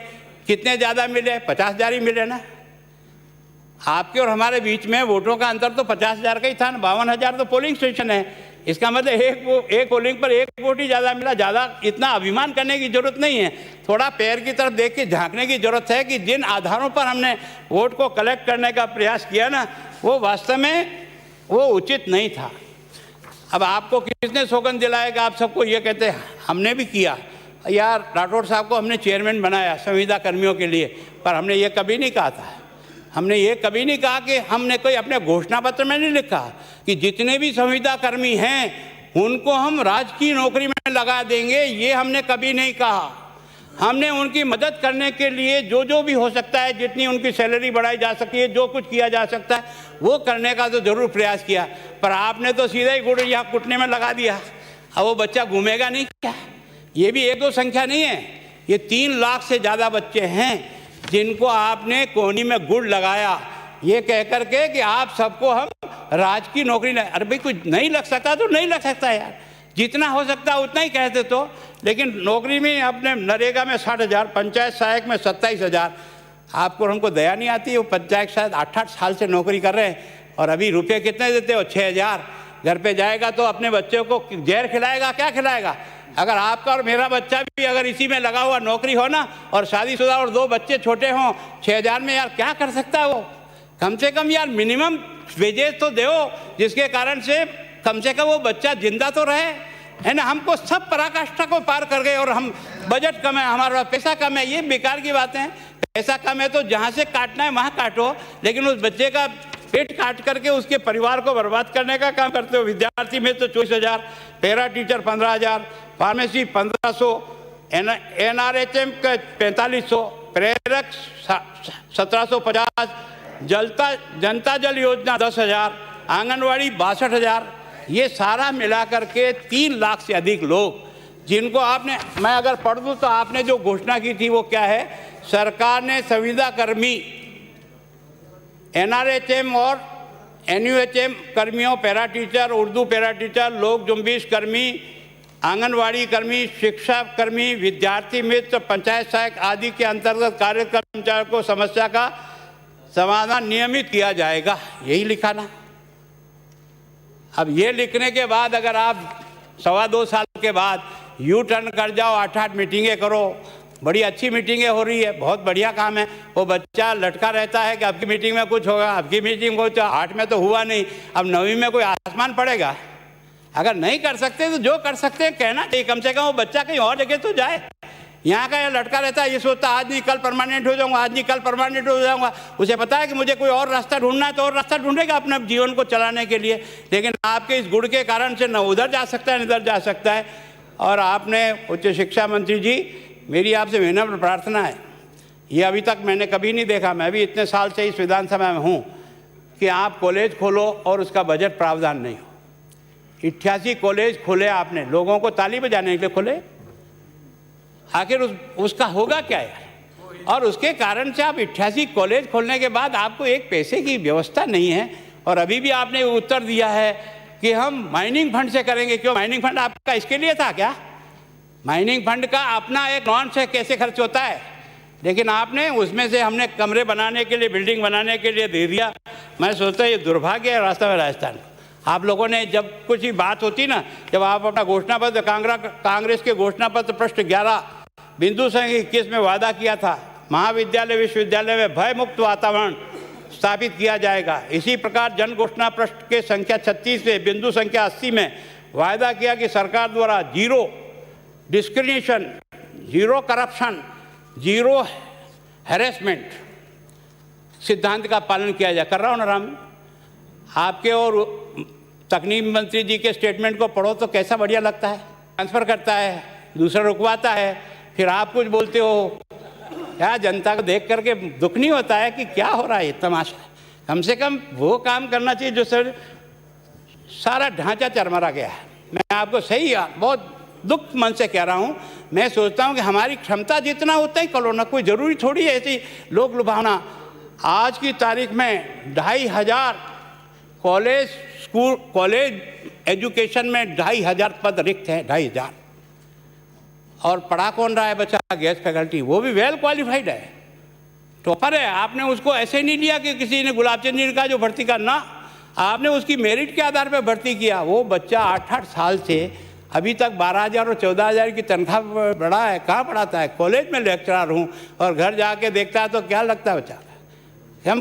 कितने ज़्यादा मिले? 50,000 ही मिले ना। आपके और हमारे बीच में वोटों का अंतर तो 50,000 का ही था ना। 52,000 तो पोलिंग स्टेशन है, इसका मतलब एक पोलिंग पर एक वोट ही ज़्यादा मिला। ज़्यादा इतना अभिमान करने की जरूरत नहीं है, थोड़ा पैर की तरफ देख के झांकने की जरूरत है कि जिन आधारों पर हमने वोट को कलेक्ट करने का प्रयास किया ना, वो वास्तव में वो उचित नहीं था। अब आपको किसने सौगंध दिलाएगा? आप सबको ये कहते हैं, हमने भी किया यार, राठौड़ साहब को हमने चेयरमैन बनाया संविदा कर्मियों के लिए, पर हमने ये कभी नहीं कहा था, हमने ये कभी नहीं कहा कि हमने कोई अपने घोषणा पत्र में नहीं लिखा कि जितने भी संविदा कर्मी हैं उनको हम राजकीय नौकरी में लगा देंगे, ये हमने कभी नहीं कहा। हमने उनकी मदद करने के लिए जो भी हो सकता है, जितनी उनकी सैलरी बढ़ाई जा सकती है, जो कुछ किया जा सकता है वो करने का तो जरूर प्रयास किया, पर आपने तो सीधा ही गुड़ यहाँ कुटने में लगा दिया। अब वो बच्चा घूमेगा नहीं क्या? ये भी एक दो संख्या नहीं है, ये 3 लाख से ज़्यादा बच्चे हैं जिनको आपने कोहनी में गुड़ लगाया ये कह करके कि आप सबको हम राज की नौकरी नहीं। अरे भाई कुछ नहीं लग सकता तो नहीं लग सकता यार, जितना हो सकता है उतना ही कहते तो। लेकिन नौकरी में अपने नरेगा में 60,000, पंचायत सहायक में 27,000। आपको हमको दया नहीं आती? वो पंचायत शायद 8-8 साल से नौकरी कर रहे हैं और अभी रुपये कितने देते हो? 6,000। घर पे जाएगा तो अपने बच्चों को जहर खिलाएगा, क्या खिलाएगा? अगर आपका और मेरा बच्चा भी अगर इसी में लगा हुआ नौकरी हो ना और शादीशुदा और 2 बच्चे छोटे हों, 6,000 में यार क्या कर सकता है वो? कम से कम यार मिनिमम वेजेस तो दो, जिसके कारण से कम वो बच्चा जिंदा तो रहे, है ना। हमको सब पराकाष्ठा को पार कर गए और हम बजट कम है, हमारा पैसा कम है, ये बेकार की बातें हैं। पैसा कम है तो जहाँ से काटना है वहाँ काटो, लेकिन उस बच्चे का पेट काट करके उसके परिवार को बर्बाद करने का काम करते हो। विद्यार्थी में तो 24,000, पैरा टीचर 15,000, फार्मेसी 1,500, NRHM का 4,500, प्रेरक 1,750, जनता जल योजना 10,000, आंगनवाड़ी 62,000। ये सारा मिला करके 3 लाख से अधिक लोग जिनको आपने, मैं अगर पढ़ दूँ तो आपने जो घोषणा की थी वो क्या है? सरकार ने संविदा कर्मी, NRHM और NUHM कर्मियों, para teacher, Urdu para teacher, लोक जुम्बिश कर्मी, आंगनवाड़ी कर्मी, शिक्षा कर्मी, विद्यार्थी मित्र, पंचायत सहायक आदि के अंतर्गत कार्य कर्मचारियों को समस्या का समाधान नियमित किया जाएगा। यही लिखा ना। अब ये लिखने के बाद अगर आप 2.25 साल के बाद यू टर्न कर जाओ, 8-8 मीटिंगें करो, बड़ी अच्छी मीटिंगें हो रही है, बहुत बढ़िया काम है। वो बच्चा लटका रहता है कि आपकी मीटिंग में कुछ होगा, आपकी मीटिंग को 8 में तो हुआ नहीं, अब 9वीं में कोई आसमान पड़ेगा? अगर नहीं कर सकते तो जो कर सकते हैं कहना चाहिए, कम से कम वो बच्चा कहीं और जगह तो जाए। यहाँ का ये लटका रहता है, ये सोचता आज नहीं कल परमानेंट हो जाऊंगा, आज नहीं कल परमानेंट हो जाऊंगा। उसे पता है कि मुझे कोई और रास्ता ढूंढना है तो और रास्ता ढूंढेगा अपने जीवन को चलाने के लिए। लेकिन आपके इस गुड़ के कारण से न उधर जा सकता है न इधर जा सकता है। और आपने उच्च शिक्षा मंत्री जी, मेरी आपसे विनम्र प्रार्थना है, ये अभी तक मैंने कभी नहीं देखा, मैं भी इतने साल से इस विधानसभा में हूँ, कि आप कॉलेज खोलो और उसका बजट प्रावधान नहीं हो। 88 कॉलेज खोले आपने, लोगों को ताली बजाने के लिए खोले, आखिर उसका होगा क्या यार? और उसके कारण से आप 88 कॉलेज खोलने के बाद आपको एक पैसे की व्यवस्था नहीं है। और अभी भी आपने उत्तर दिया है कि हम माइनिंग फंड से करेंगे। क्यों? माइनिंग फंड आपका इसके लिए था क्या? माइनिंग फंड का अपना एक नॉन से कैसे खर्च होता है, लेकिन आपने उसमें से हमने कमरे बनाने के लिए, बिल्डिंग बनाने के लिए दे दिया। मैं सोचता हूँ ये दुर्भाग्य है रास्ता में राजस्थान। आप लोगों ने जब कुछ ही बात होती ना, जब आप अपना घोषणा पत्र, कांग्रेस के घोषणा पत्र पृष्ठ 11 बिंदु संख्या 21 में वादा किया था, महाविद्यालय विश्वविद्यालय में भय मुक्त वातावरण स्थापित किया जाएगा। इसी प्रकार जन घोषणा पृष्ठ के संख्या 36 में बिंदु संख्या 80 में वायदा किया कि सरकार द्वारा zero discrimination, zero corruption, zero harassment सिद्धांत का पालन किया जाए। कर रहा हूँ ना राम? आपके और तकनीक मंत्री जी के स्टेटमेंट को पढ़ो तो कैसा बढ़िया लगता है। ट्रांसफ़र करता है, दूसरा रुकवाता है, फिर आप कुछ बोलते हो। क्या जनता को देख करके दुख नहीं होता है कि क्या हो रहा है, तमाशा? कम से कम वो काम करना चाहिए जो सर सारा ढांचा चरमरा गया है। मैं आपको सही बहुत दुख मन से कह रहा हूँ। मैं सोचता हूँ कि हमारी क्षमता जितना उतना ही करो ना, कोई ज़रूरी थोड़ी है ऐसी लोग लुभावना। आज की तारीख में 2,500 कॉलेज, स्कूल, कॉलेज एजुकेशन में 2,500 पद रिक्त हैं, 2,500। और पढ़ा कौन रहा है बच्चा? गेस्ट फैकल्टी, वो भी वेल क्वालिफाइड है, टॉपर है। आपने उसको ऐसे नहीं लिया कि किसी ने गुलाबचंद जी का जो भर्ती करना, आपने उसकी मेरिट के आधार पर भर्ती किया। वो बच्चा 8-8 साल से अभी तक 12,000 और 14,000 की तनख्वाह बढ़ा है। कहाँ पढ़ाता है? कॉलेज में लेक्चरर हूँ। और घर जाके देखता है तो क्या लगता है बच्चा?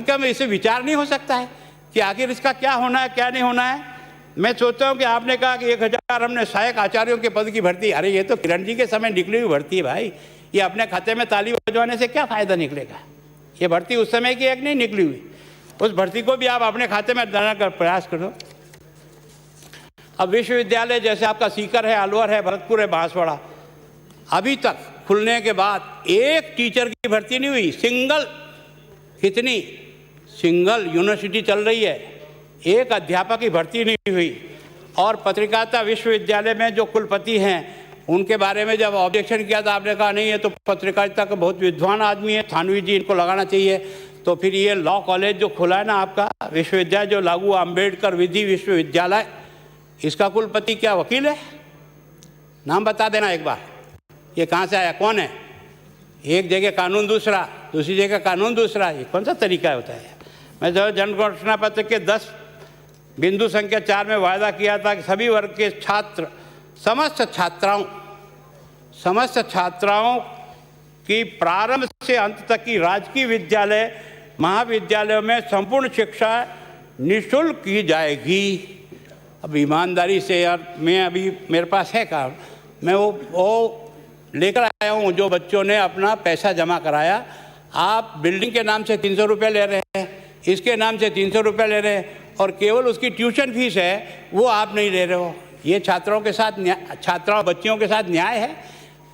कम इसे विचार नहीं हो सकता है कि आखिर इसका क्या होना है, क्या नहीं होना है। मैं सोचता हूँ कि आपने कहा कि 1,000 हमने सहायक आचार्यों के पद की भर्ती, अरे ये तो किरण जी के समय निकली हुई भर्ती है भाई। ये अपने खाते में ताली बजवाने से क्या फ़ायदा निकलेगा? ये भर्ती उस समय की एक नहीं निकली हुई, उस भर्ती को भी आप अपने खाते में डालने का प्रयास करो। अब विश्वविद्यालय जैसे आपका सीकर है, अलवर है, भरतपुर है, बांसवाड़ा, अभी तक खुलने के बाद एक टीचर की भर्ती नहीं हुई। सिंगल, कितनी सिंगल यूनिवर्सिटी चल रही है, एक अध्यापक की भर्ती नहीं हुई। और पत्रकारिता विश्वविद्यालय में जो कुलपति हैं उनके बारे में जब ऑब्जेक्शन किया तो आपने कहा नहीं, ये तो पत्रकारिता का बहुत विद्वान आदमी है, थानवी जी, इनको लगाना चाहिए। तो फिर ये लॉ कॉलेज जो खुला है ना आपका विश्वविद्यालय, जो लागू अंबेडकर विधि विश्वविद्यालय, इसका कुलपति क्या वकील है? नाम बता देना एक बार, ये कहाँ से आया, कौन है? एक जगह कानून दूसरा, दूसरी जगह कानून दूसरा, ये कौन सा तरीका होता है? मैं जो जनघोषणा पत्र के 10 बिंदु संख्या 4 में वायदा किया था कि सभी वर्ग के छात्र, समस्त छात्राओं की प्रारंभ से अंत तक की राजकीय विद्यालय महाविद्यालयों में संपूर्ण शिक्षा निःशुल्क की जाएगी। अब ईमानदारी से यार, मैं अभी मेरे पास है काम, मैं वो लेकर आया हूँ जो बच्चों ने अपना पैसा जमा कराया। आप बिल्डिंग के नाम से 300 रुपये ले रहे हैं, इसके नाम से 300 रुपये ले रहे हैं, और केवल उसकी ट्यूशन फीस है वो आप नहीं ले रहे हो। ये छात्राओं के साथ बच्चियों के साथ न्याय है?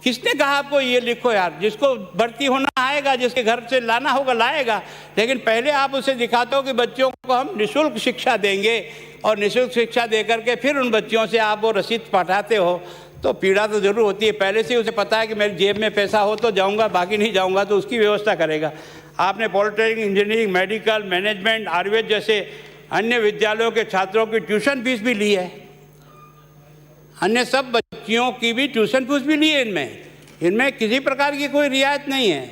किसने कहा आपको ये लिखो यार? जिसको भर्ती होना आएगा, जिसके घर से लाना होगा लाएगा, लेकिन पहले आप उसे दिखाते हो कि बच्चों को हम निःशुल्क शिक्षा देंगे, और निःशुल्क शिक्षा दे करके फिर उन बच्चों से आप वो रसीद पठाते हो, तो पीड़ा तो जरूर होती है। पहले से उसे पता है कि मेरी जेब में पैसा हो तो जाऊंगा, बाकी नहीं जाऊंगा, तो उसकी व्यवस्था करेगा। आपने polytechnic, engineering, medical, management, Ayurveda जैसे अन्य विद्यालयों के छात्रों की ट्यूशन फीस भी ली है, अन्य सब बच्चियों की भी ट्यूशन फीस भी ली है। इनमें किसी प्रकार की कोई रियायत नहीं है।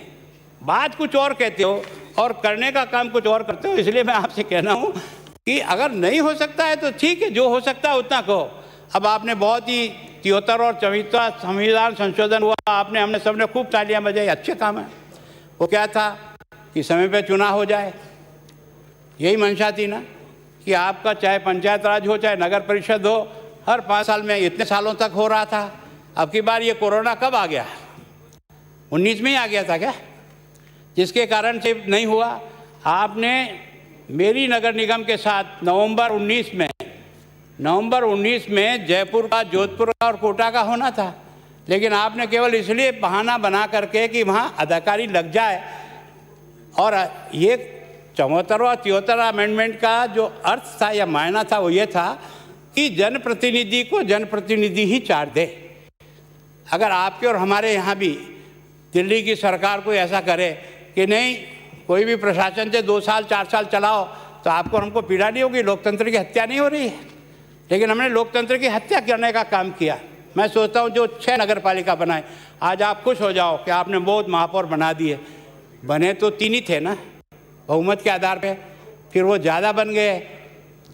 बात कुछ और कहते हो और करने का काम कुछ और करते हो। इसलिए मैं आपसे कहना हूँ कि अगर नहीं हो सकता है तो ठीक है, जो हो सकता है उतना कहो। अब आपने बहुत ही 73 और 74 संविधान संशोधन हुआ, आपने हमने सबने खूब तालियां बजाई, अच्छे काम है। वो क्या था कि समय पे चुनाव हो जाए, यही मंशा थी ना, कि आपका चाहे पंचायत राज हो चाहे नगर परिषद हो, हर 5 साल में, इतने सालों तक हो रहा था। अब की बार ये कोरोना कब आ गया? 19 में ही आ गया था क्या? जिसके कारण से नहीं हुआ। आपने मेरी नगर निगम के साथ नवंबर 19 में जयपुर का, जोधपुर का और कोटा का होना था, लेकिन आपने केवल इसलिए बहाना बना करके कि वहाँ अदाकारी लग जाए, और ये 74 और 73 अमेंडमेंट का जो अर्थ था या मायना था वो ये था कि जनप्रतिनिधि को जनप्रतिनिधि ही चार्ज दे। अगर आपके और हमारे यहाँ भी दिल्ली की सरकार कोई ऐसा करे कि नहीं, कोई भी प्रशासन से 2 साल 4 साल चलाओ, तो आपको और हमको पीड़ा नहीं होगी, लोकतंत्र की हत्या नहीं हो रही है। लेकिन हमने लोकतंत्र की हत्या करने का काम किया। मैं सोचता हूँ जो 6 नगर पालिका बनाए, आज आप खुश हो जाओ कि आपने बहुत महापौर बना दिए। बने तो 3 ही थे ना बहुमत के आधार पे, फिर वो ज़्यादा बन गए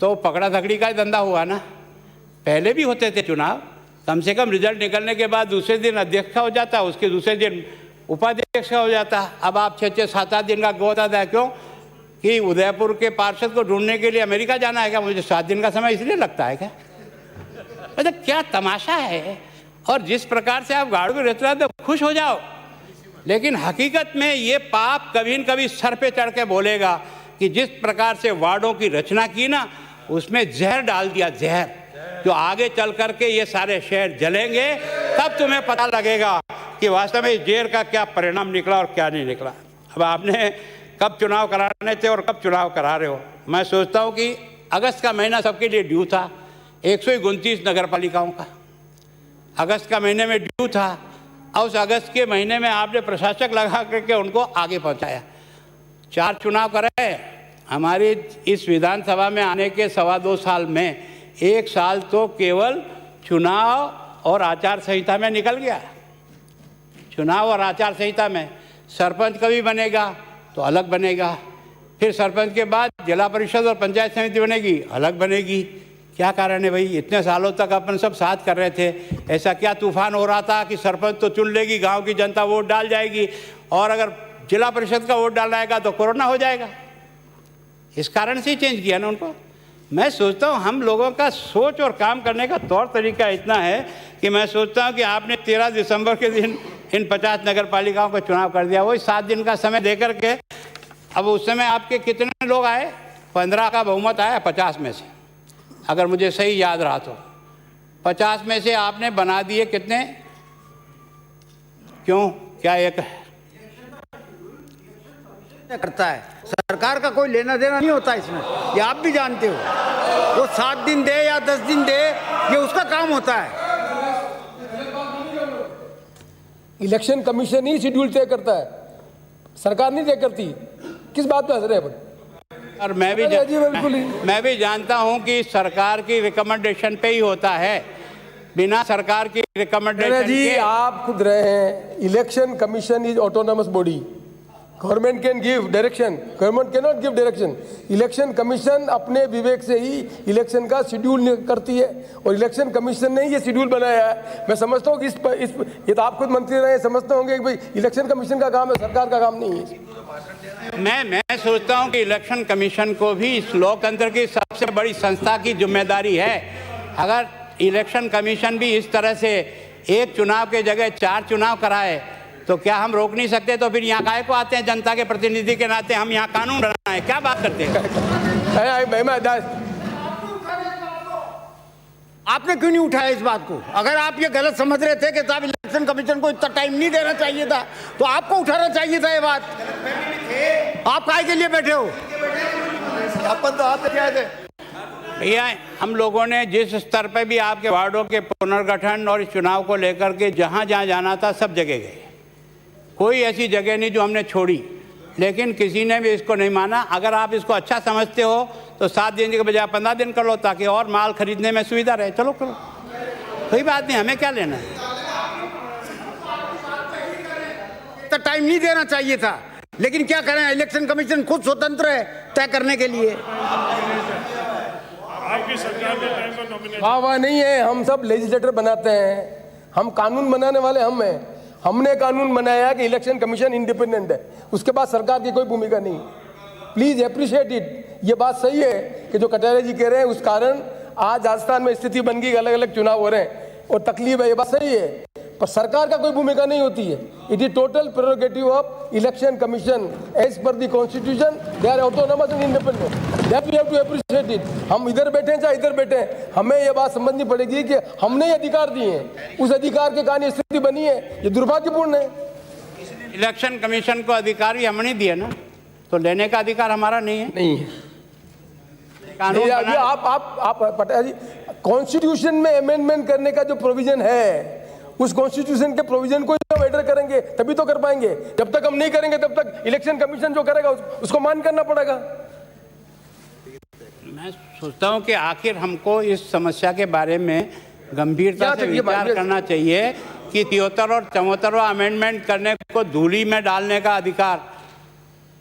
तो पकड़ा धकड़ी का ही धंधा हुआ ना। पहले भी होते थे चुनाव, कम से कम रिजल्ट निकलने के बाद दूसरे दिन अध्यक्ष का हो जाता, उसके दूसरे दिन उपाध्यक्ष का हो जाता। अब आप 6-6, 7-8 दिन का गोद आता है। क्यों? कि उदयपुर के पार्षद को ढूंढने के लिए अमेरिका जाना है क्या? मुझे 7 दिन का समय इसलिए लगता है क्या? मतलब क्या तमाशा है। और जिस प्रकार से आप गाड़ू में रहते तो खुश हो जाओ, लेकिन हकीकत में ये पाप कभी न कभी सर पे चढ़ के बोलेगा कि जिस प्रकार से वार्डों की रचना की ना, उसमें जहर डाल दिया, जहर, जो आगे चल करके ये सारे शहर जलेंगे, तब तुम्हें पता लगेगा कि वास्तव में इस जहर का क्या परिणाम निकला और क्या नहीं निकला। अब आपने कब चुनाव कराने थे और कब चुनाव करा रहे हो? मैं सोचता हूँ कि अगस्त का महीना सबके लिए ड्यू था, 129 नगर पालिकाओं का अगस्त का महीने में ड्यू था, और उस अगस्त के महीने में आपने प्रशासक लगा करके उनको आगे पहुँचाया। 4 चुनाव करे। हमारी इस विधानसभा में आने के 2.25 साल में 1 साल तो केवल चुनाव और आचार संहिता में निकल गया। चुनाव और आचार संहिता में सरपंच कभी बनेगा तो अलग बनेगा, फिर सरपंच के बाद जिला परिषद और पंचायत समिति बनेगी, अलग बनेगी। क्या कारण है भाई? इतने सालों तक अपन सब साथ कर रहे थे, ऐसा क्या तूफान हो रहा था कि सरपंच तो चुन लेगी, गांव की जनता वोट डाल जाएगी, और अगर जिला परिषद का वोट डालना आएगा तो कोरोना हो जाएगा। इस कारण से ही चेंज किया ना उनको। मैं सोचता हूँ हम लोगों का सोच और काम करने का तौर तरीका इतना है कि मैं सोचता हूँ कि आपने 13 दिसंबर के दिन इन 50 नगर पालिकाओं का चुनाव कर दिया, वही 7 दिन का समय दे करके। अब उस समय आपके कितने लोग आए? 15 का बहुमत आया 50 में से, अगर मुझे सही याद रहा तो। 50 में से आपने बना दिए कितने? क्यों? क्या एक करता है, सरकार का कोई लेना देना नहीं होता इसमें, ये आप भी जानते हो। वो 7 दिन दे या 10 दिन दे, ये उसका काम होता है। इलेक्शन कमीशन ही शेड्यूल तय करता है, सरकार नहीं तय करती। किस बात पे हंस रहे हैं? और बिल्कुल ही। मैं भी जानता हूं कि सरकार की रिकमेंडेशन पे ही होता है, बिना सरकार की रिकमेंडेशन जी के। आप खुद रहे हैं, election commission is autonomous body, government can give direction, government can not give direction. Election commission अपने विवेक से ही इलेक्शन का शेड्यूल करती है, और इलेक्शन कमीशन ने ये शेड्यूल बनाया है। मैं समझता हूँ कि इस ये तो आप खुद मंत्री रहे, समझते होंगे कि भाई इलेक्शन कमीशन का काम है, सरकार का काम नहीं है। मैं सोचता हूं कि इलेक्शन कमीशन को भी इस लोकतंत्र की सबसे बड़ी संस्था की जिम्मेदारी है। अगर इलेक्शन कमीशन भी इस तरह से एक चुनाव के जगह 4 चुनाव कराए तो क्या हम रोक नहीं सकते? तो फिर यहाँ काहे को आते हैं जनता के प्रतिनिधि के नाते? हम यहाँ कानून बनाए, क्या बात करते हैं? आपने क्यों नहीं उठाया इस बात को? अगर आप ये गलत समझ रहे थे कि साहब इलेक्शन कमीशन को इतना टाइम नहीं देना चाहिए था, तो आपको उठाना चाहिए था ये बात। आप काहे के लिए बैठे हो? अपन तो आप क्या थे भैया, हम लोगों ने जिस स्तर पे भी आपके वार्डों के पुनर्गठन और इस चुनाव को लेकर के जहाँ जहाँ जाना था सब जगह गए, कोई ऐसी जगह नहीं जो हमने छोड़ी, लेकिन किसी ने भी इसको नहीं माना। अगर आप इसको अच्छा समझते हो तो 7 दिन के बजाय 15 दिन कर लो, ताकि और माल खरीदने में सुविधा रहे। चलो करो, कोई बात नहीं, हमें क्या लेना है। तो टाइम नहीं देना चाहिए था, लेकिन क्या करें, इलेक्शन कमीशन खुद स्वतंत्र है तय करने के लिए। आपकी सरकार के टाइम पर नॉमिनेशन वाह नहीं है, हम सब लेजिस्लेटर बनाते हैं, हम कानून बनाने वाले हम हैं। हमने कानून बनाया कि इलेक्शन कमीशन इंडिपेंडेंट है, उसके बाद सरकार की कोई भूमिका नहीं। Please appreciate it. ये बात सही है कि जो कटारे जी कह रहे हैं, उस कारण आज राजस्थान में स्थिति बन गई, अलग अलग चुनाव हो रहे हैं और तकलीफ है, ये बात सही है, पर सरकार का कोई भूमिका नहीं होती है। It is total prerogative of election commission as per the constitution, they are autonomous and independent, that we have to appreciate it. हम इधर बैठे हैं चाहे इधर बैठे हैं, हमें ये बात समझनी पड़ेगी कि हमने ये अधिकार दिए हैं, उस अधिकार के कारण ये स्थिति बनी है, ये दुर्भाग्यपूर्ण है। इलेक्शन कमीशन को अधिकार भी हमने दिए ना, तो लेने का अधिकार हमारा नहीं है। नहीं है कानून बना- आप पटेल जी, कॉन्स्टिट्यूशन में अमेंडमेंट करने का जो प्रोविजन है, उस कॉन्स्टिट्यूशन के प्रोविजन को हम एडर करेंगे तभी तो कर पाएंगे। जब तक हम नहीं करेंगे तब तक इलेक्शन कमीशन जो करेगा उसको मान करना पड़ेगा। मैं सोचता हूं कि आखिर हमको इस समस्या के बारे में गंभीरता से विचार करना चाहिए कि 73 और 74वां अमेंडमेंट करने को धूली में डालने का अधिकार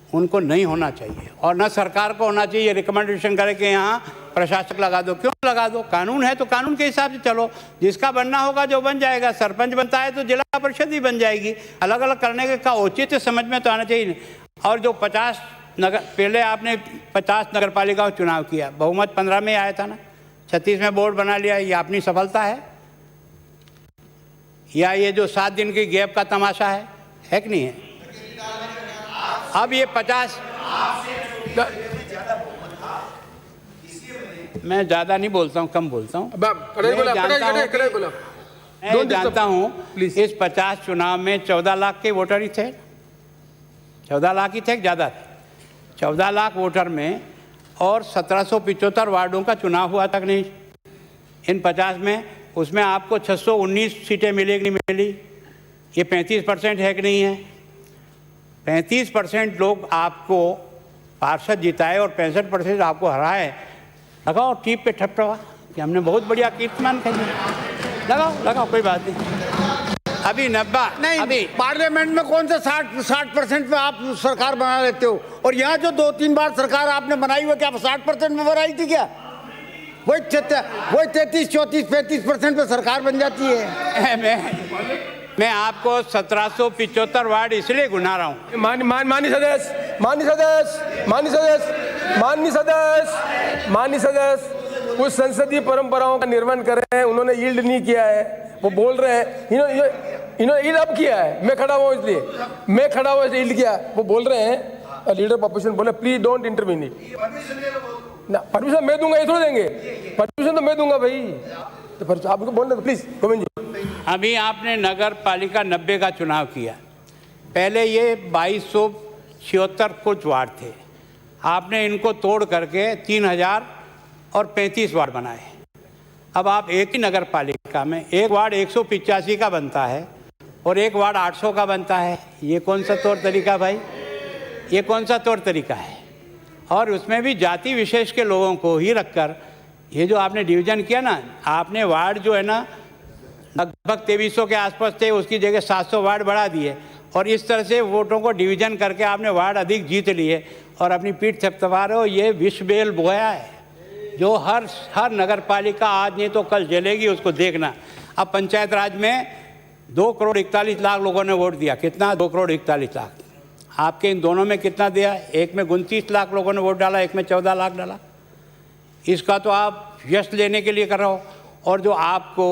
उनको नहीं होना चाहिए, और न सरकार को होना चाहिए रिकमेंडेशन करे कि यहाँ प्रशासक लगा दो। क्यों लगा दो? कानून है तो कानून के हिसाब से चलो, जिसका बनना होगा जो बन जाएगा। सरपंच बनता है तो जिला परिषद ही बन जाएगी। अलग अलग करने का औचित्य समझ में तो आना चाहिए। और जो 50 नगर, पहले आपने 50 नगर पालिका का चुनाव किया, बहुमत 15 में आया था ना, 36 में बोर्ड बना लिया, ये अपनी सफलता है? या ये जो 7 दिन की गैप का तमाशा है कि नहीं है? अब ये 50, मैं ज़्यादा नहीं बोलता हूँ, कम बोलता हूँ। मैं जानता हूँ इस 50 चुनाव में 14 लाख के वोटर ही थे, 14 लाख ही थे, ज़्यादा थे। 14 लाख वोटर में और 1775 वार्डों का चुनाव हुआ तक नहीं इन 50 में, उसमें आपको 619 सीटें मिली कि नहीं मिली? ये 35% है कि नहीं है? 35% लोग आपको पार्षद जिताए और 65% आपको हराए। लगाओ टीप पे ठपठपा कि हमने बहुत बढ़िया कीर्तिमान कही। लगाओ कोई बात नहीं। अभी 90 नहीं, अभी पार्लियामेंट में कौन सा 60% में आप सरकार बना लेते हो, और यहाँ जो 2-3 बार सरकार आपने बनाई हुई, क्या 60% में बनाई थी क्या? वही 33, 34, 35% पे सरकार बन जाती है। मैं आपको 1775 वार्ड इसलिए गुना रहा हूँ। माननीय सदस्य कुछ संसदीय परंपराओं का निर्वहन कर रहे हैं, उन्होंने यील्ड नहीं किया है, वो बोल रहे हैं इन्होंने यील्ड अब किया है, मैं खड़ा हुआ इसलिए यील्ड किया, वो बोल रहे हैं। लीडर ऑफ अपोजिशन बोले प्लीज डोंट इंटरवीन ना, परमिशन मैं दूंगा, ये थोड़ी देंगे, परमिशन तो मैं दूंगा भाई, तो फिर आपको बोलना प्लीज गोविंद जी। अभी आपने नगर पालिका 90 का चुनाव किया, पहले ये 2276 कुछ वार्ड थे, आपने इनको तोड़ करके 3035 वार्ड बनाए। अब आप एक ही नगर पालिका में एक वार्ड 185 का बनता है, और एक वार्ड 800 का बनता है। ये कौन सा तौर तरीका भाई, ये कौन सा तौर तरीका है? और उसमें भी जाति विशेष के लोगों को ही रखकर ये जो आपने डिवीज़न किया ना, आपने वार्ड जो है ना लगभग 2300 के आसपास थे, उसकी जगह 700 वार्ड बढ़ा दिए और इस तरह से वोटों को डिवीज़न करके आपने वार्ड अधिक जीत लिए और अपनी पीठ थपथपा रहे हो। ये विष बेल बोया है जो हर नगर पालिका आज नहीं तो कल जलेगी, उसको देखना। अब पंचायत राज में 2 करोड़ 41 लाख लोगों ने वोट दिया। कितना? 2 करोड़ 41 लाख। आपके इन दोनों में कितना दिया? एक में 29 लाख लोगों ने वोट डाला, एक में 14 लाख डाला। इसका तो आप यश लेने के लिए कर रहे हो। और जो आपको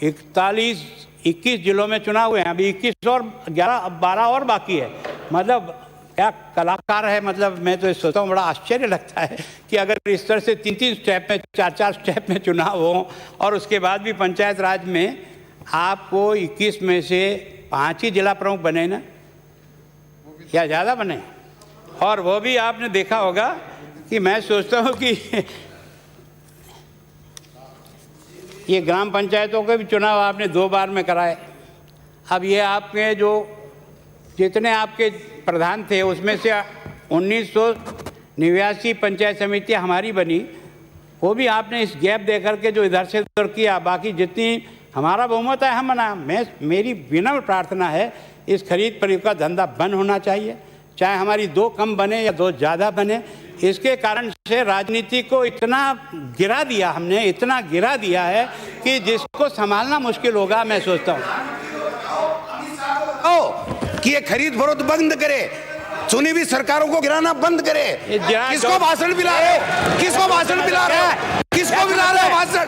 21 जिलों में चुनाव हुए हैं, अभी 21 और 12 और बाकी है। मतलब क्या कलाकार है। मतलब मैं तो सोचता हूँ, बड़ा आश्चर्य लगता है कि अगर इस तरह से 3-3 स्टेप में, 4-4 स्टेप में चुनाव हो और उसके बाद भी पंचायत राज में आपको 21 में से 5 ही जिला प्रमुख बने ना, या ज़्यादा बने। और वो भी आपने देखा होगा कि मैं सोचता हूँ कि ये ग्राम पंचायतों के भी चुनाव आपने 2 बार में कराए। अब ये आपके जो जितने आपके प्रधान थे उसमें से 1989 पंचायत समितियाँ हमारी बनी, वो भी आपने इस गैप दे करके जो इधर से उधर किया। बाकी जितनी हमारा बहुमत है हम बना। मेरी विनम्र प्रार्थना है, इस खरीद फरोख्त का धंधा बंद होना चाहिए, चाहे हमारी 2 कम बने या 2 ज़्यादा बने। इसके कारण से राजनीति को इतना गिरा दिया हमने, इतना गिरा दिया है कि जिसको संभालना मुश्किल होगा। मैं सोचता हूँ कि ये खरीद फरोख्त बंद करे, चुनी हुई सरकारों को गिराना बंद करे। किसको भाषण पिला रहे हो? किसको भाषण पिला रहे हो? किसको पिला रहे हो भाषण?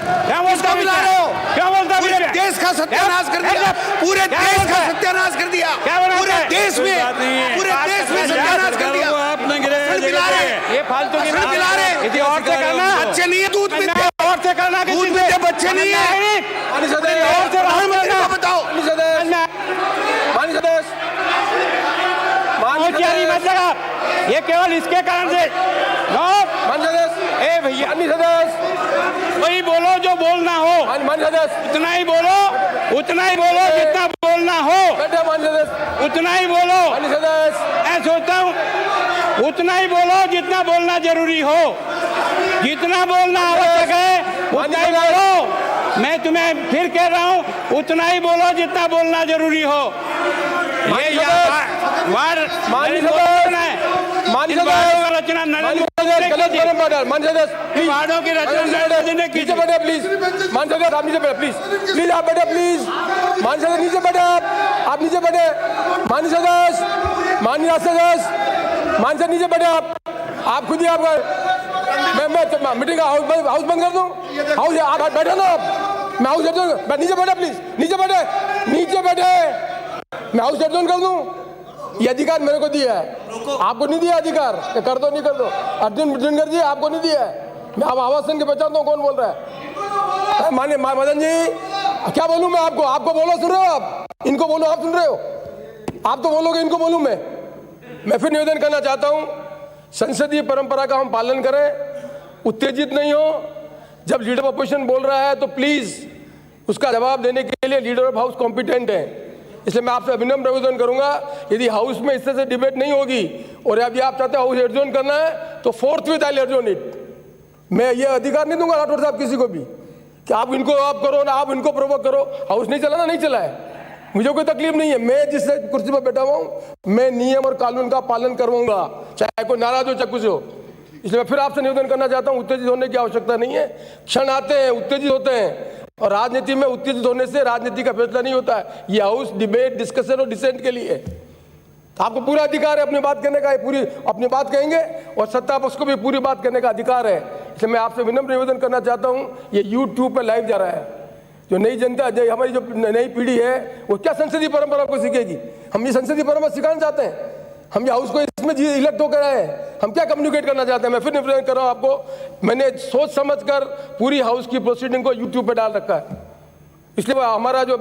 किसको पिला रहे हो? क्या बोलता? पूरे देश का सत्यानाश कर दिया, पूरे देश का सत्यानाश कर दिया, पूरे देश में सत्यानाश कर दिया। आपने पिला रहे, ये फालतू की पिला रहे। इसी और से करना, बच्चे नहीं है दूध पीते, और से करना, दूध पीते बच्चे नहीं है। प्रधानमंत्री को बताओ। मतलब ये केवल इसके कारण से ए भैया वही बोलो जो बोलना हो, उतना ही बोलो, उतना ही बोलो जितना बोलना हो, उतना ही बोलो। मैं सोचता हूँ उतना ही बोलो जितना बोलना जरूरी हो, जितना बोलना आवश्यक है उतना ही बोलो। मैं तुम्हें फिर कह रहा हूँ उतना ही बोलो जितना बोलना जरूरी हो। ये वार्ड रचना नरेंद्र वार्डों की रचना नरेंद्र ने की। प्लीज मानसद आप नीचे बैठे, प्लीज आप बैठे, प्लीज मानसद नीचे बैठे, आप नीचे बैठे, माननीय सदस्य मानसद नीचे बैठे, आप खुद ही आपका मैं मीटिंग हाउस बंद कर दूं? हाउस आप बैठे ना, आप मैं हाउस नीचे बैठे, प्लीज नीचे बैठे, नीचे बैठे, मैं हाउस एडजॉर्न कर दूं? ये अधिकार मेरे को दिया है, आपको नहीं दिया अधिकार। कर दो नहीं कर दो, अर्जुन भुजंगर जी आपको नहीं दिया है। मैं अब आवाज सुन के पहचानता हूँ कौन बोल रहा है। माने मदन जी क्या बोलूं मैं आपको? आपको बोलो, सुन रहे हो आप? इनको बोलो, आप सुन रहे हो? आप तो बोलोगे, इनको बोलूं मैं फिर निवेदन करना चाहता हूं, संसदीय परंपरा का हम पालन करें, उत्तेजित नहीं हो। जब लीडर ऑफ अपोजिशन बोल रहा है तो प्लीज उसका जवाब देने के लिए लीडर ऑफ हाउस कॉम्पिटेंट है। इसलिए मैं आपसे अभिनम्र निवेदन करूंगा, यदि हाउस में इस तरह से डिबेट नहीं होगी और यदि आप चाहते हैं हाउस एडजॉर्न करना है तो फोर्थविथ आई एडजॉर्न इट। मैं ये अधिकार नहीं दूंगा राठौर साहब किसी को भी कि आप इनको आप करो ना, आप इनको प्रोवोक करो। हाउस नहीं चला ना, नहीं चला है, मुझे कोई तकलीफ नहीं है। मैं जिस कुर्सी पर बैठा हुआ हूं, मैं नियम और कानून का पालन करवाऊंगा, चाहे कोई नाराज हो चाहे कुछ हो। इसलिए मैं फिर आपसे निवेदन करना चाहता हूं, उत्तेजित होने की आवश्यकता नहीं है। क्षण आते हैं, उत्तेजित होते हैं, और राजनीति में उत्तेजित होने से राजनीति का फैसला नहीं होता है। ये हाउस डिबेट, डिस्कशन और डिसेंट के लिए है। आपको पूरा अधिकार है अपनी बात करने का, पूरी अपनी बात कहेंगे और सत्ता पक्ष को भी पूरी बात करने का अधिकार है। इसलिए मैं आपसे विनम्र निवेदन करना चाहता हूं, ये YouTube पर लाइव जा रहा है। जो नई जनता, जो हमारी जो नई पीढ़ी है, वो क्या संसदीय परंपरा को सीखेगी? हम ये संसदीय परंपरा सिखाना चाहते हैं, हम ये हाउस को इसमें इलेक्ट होकर आए हैं, हम क्या कम्युनिकेट करना चाहते हैं? मैं फिर निवेदन कर रहा हूं आपको, मैंने सोच समझकर पूरी हाउस की प्रोसीडिंग को YouTube पे डाल रखा है। इसलिए हमारा जो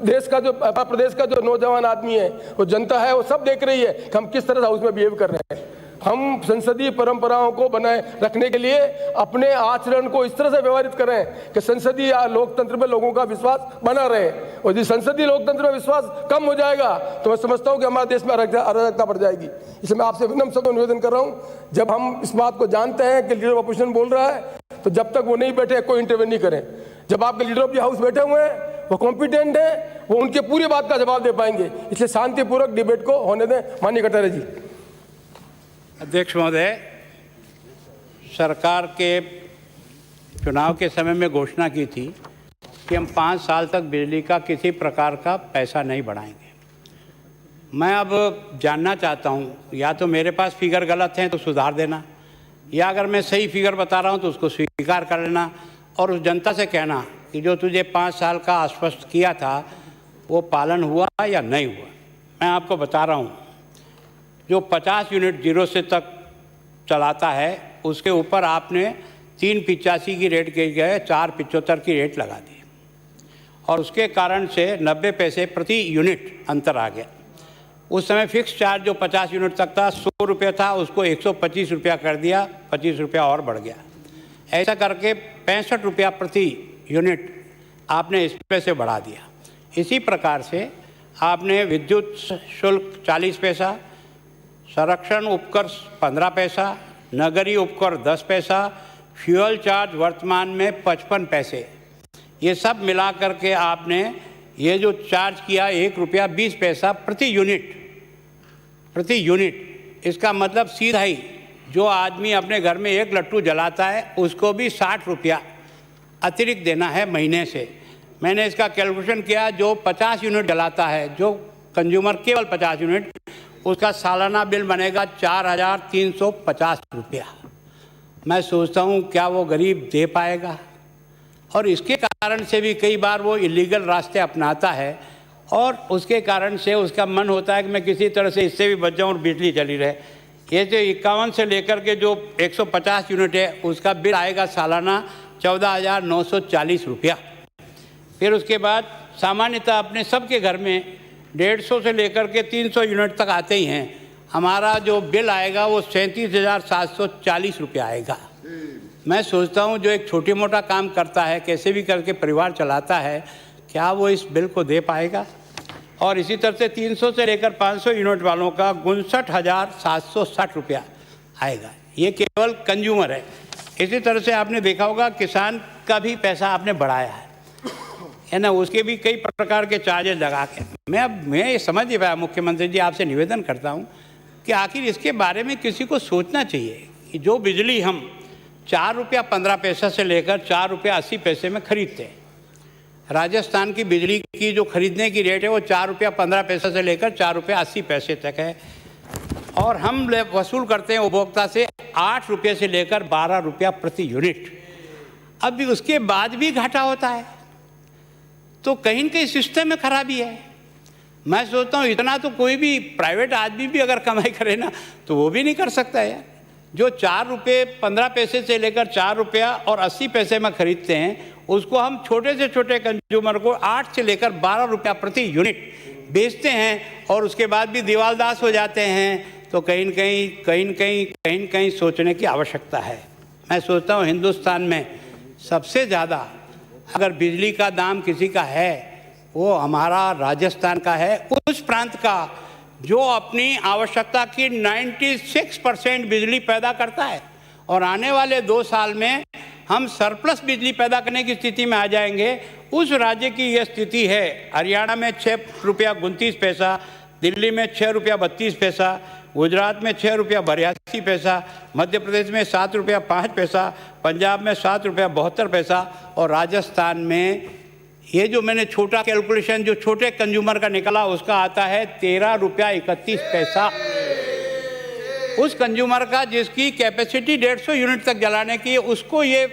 देश का, जो प्रदेश का जो नौजवान आदमी है, वो जनता है, वो सब देख रही है कि हम किस तरह हाउस में बिहेव कर रहे हैं। हम संसदीय परंपराओं को बनाए रखने के लिए अपने आचरण को इस तरह से व्यवहारित करें कि संसदीय लोकतंत्र में लोगों का विश्वास बना रहे। और यदि संसदीय लोकतंत्र में विश्वास कम हो जाएगा तो मैं समझता हूं कि हमारे देश में अराजकता बढ़ जाएगी। इसलिए मैं आपसे विनम्र शब्दों में निवेदन कर रहा हूं, जब हम इस बात को जानते हैं कि लीडर ऑफ अपोजिशन बोल रहा है तो जब तक वो नहीं बैठे कोई इंटरवेन नहीं करें। जब आपके लीडर ऑफ द हाउस बैठे हुए हैं, वो कॉम्पिटेंट है, वो उनके पूरी बात का जवाब दे पाएंगे। इसलिए शांतिपूर्वक डिबेट को होने दें। माननीय कटारे जी। अध्यक्ष महोदय, सरकार के चुनाव के समय में घोषणा की थी कि हम 5 साल तक बिजली का किसी प्रकार का पैसा नहीं बढ़ाएंगे। मैं अब जानना चाहता हूं, या तो मेरे पास फिगर गलत हैं तो सुधार देना, या अगर मैं सही फिगर बता रहा हूं तो उसको स्वीकार कर लेना और उस जनता से कहना कि जो तुझे 5 साल का आश्वस्त किया था वो पालन हुआ या नहीं हुआ। मैं आपको बता रहा हूं, जो 50 यूनिट 0 से तक चलाता है उसके ऊपर आपने 3.85 की रेट के गए 4.75 की रेट लगा दी और उसके कारण से 90 पैसे प्रति यूनिट अंतर आ गया। उस समय फिक्स चार्ज जो 50 यूनिट तक था 100 रुपये था, उसको 125 रुपया कर दिया, 25 रुपया और बढ़ गया। ऐसा करके 65 रुपया प्रति यूनिट आपने इसमें से बढ़ा दिया। इसी प्रकार से आपने विद्युत शुल्क 40 पैसा, संरक्षण उपकर 15 पैसा, नगरीय उपकर 10 पैसा, फ्यूल चार्ज वर्तमान में 55 पैसे, ये सब मिला करके आपने ये जो चार्ज किया 1 रुपया 20 पैसा प्रति यूनिट। इसका मतलब सीधा ही जो आदमी अपने घर में 1 लट्टू जलाता है उसको भी 60 रुपया अतिरिक्त देना है महीने से। मैंने इसका कैलकुलेशन किया, जो 50 यूनिट जलाता है, जो कंज्यूमर केवल 50 यूनिट, उसका सालाना बिल बनेगा 4,350 रुपया। मैं सोचता हूँ क्या वो गरीब दे पाएगा? और इसके कारण से भी कई बार वो इलीगल रास्ते अपनाता है और उसके कारण से उसका मन होता है कि मैं किसी तरह से इससे भी बच जाऊँ और बिजली चली रहे। ये जो 51 से लेकर के जो 150 यूनिट है उसका बिल आएगा सालाना 14,940 रुपया। फिर उसके बाद सामान्यतः अपने सबके घर में 150 से लेकर के 300 यूनिट तक आते ही हैं। हमारा जो बिल आएगा वो 37,740 रुपया आएगा। मैं सोचता हूँ जो एक छोटी मोटा काम करता है, कैसे भी करके परिवार चलाता है, क्या वो इस बिल को दे पाएगा? और इसी तरह से 300 से लेकर 500 यूनिट वालों का 59,760 रुपया आएगा। ये केवल कंज्यूमर है। इसी तरह से आपने देखा होगा किसान का भी पैसा आपने बढ़ाया है ना, उसके भी कई प्रकार के चार्जेस लगा के। मैं ये समझ नहीं पाया मुख्यमंत्री जी, आपसे निवेदन करता हूँ कि आखिर इसके बारे में किसी को सोचना चाहिए कि जो बिजली हम 4 रुपया 15 पैसा से लेकर 4 रुपया 80 पैसे में खरीदते हैं, राजस्थान की बिजली की जो खरीदने की रेट है वो 4 रुपया 15 पैसा से लेकर 4 रुपया 80 पैसे तक है और हम वसूल करते हैं उपभोक्ता से 8 रुपये से लेकर 12 रुपया प्रति यूनिट। अब भी उसके बाद भी घाटा होता है तो कहीं न कहीं सिस्टम में खराबी है। मैं सोचता हूँ इतना तो कोई भी प्राइवेट आदमी भी अगर कमाई करे ना तो वो भी नहीं कर सकता है। जो 4 रुपये 15 पैसे से लेकर 4 रुपया और 80 पैसे में खरीदते हैं उसको हम छोटे से छोटे कंज्यूमर को 8 से लेकर 12 रुपया प्रति यूनिट बेचते हैं और उसके बाद भी दीवालदास हो जाते हैं। तो कहीं न कहीं सोचने की आवश्यकता है। मैं सोचता हूँ हिंदुस्तान में सबसे ज़्यादा अगर बिजली का दाम किसी का है वो हमारा राजस्थान का है, उस प्रांत का जो अपनी आवश्यकता की 96% बिजली पैदा करता है और आने वाले 2 साल में हम सरप्लस बिजली पैदा करने की स्थिति में आ जाएंगे। उस राज्य की यह स्थिति है। हरियाणा में 6 रुपया 29 पैसा, दिल्ली में 6 रुपया 32 पैसा, गुजरात में 6 रुपया 82 पैसा, मध्य प्रदेश में 7 रुपया 5 पैसा, पंजाब में 7 रुपया 72 पैसा और राजस्थान में ये जो मैंने छोटा कैलकुलेशन जो छोटे कंज्यूमर का निकला उसका आता है 13 रुपया 31 पैसा। उस कंज्यूमर का जिसकी कैपेसिटी 150 यूनिट तक जलाने की, उसको ये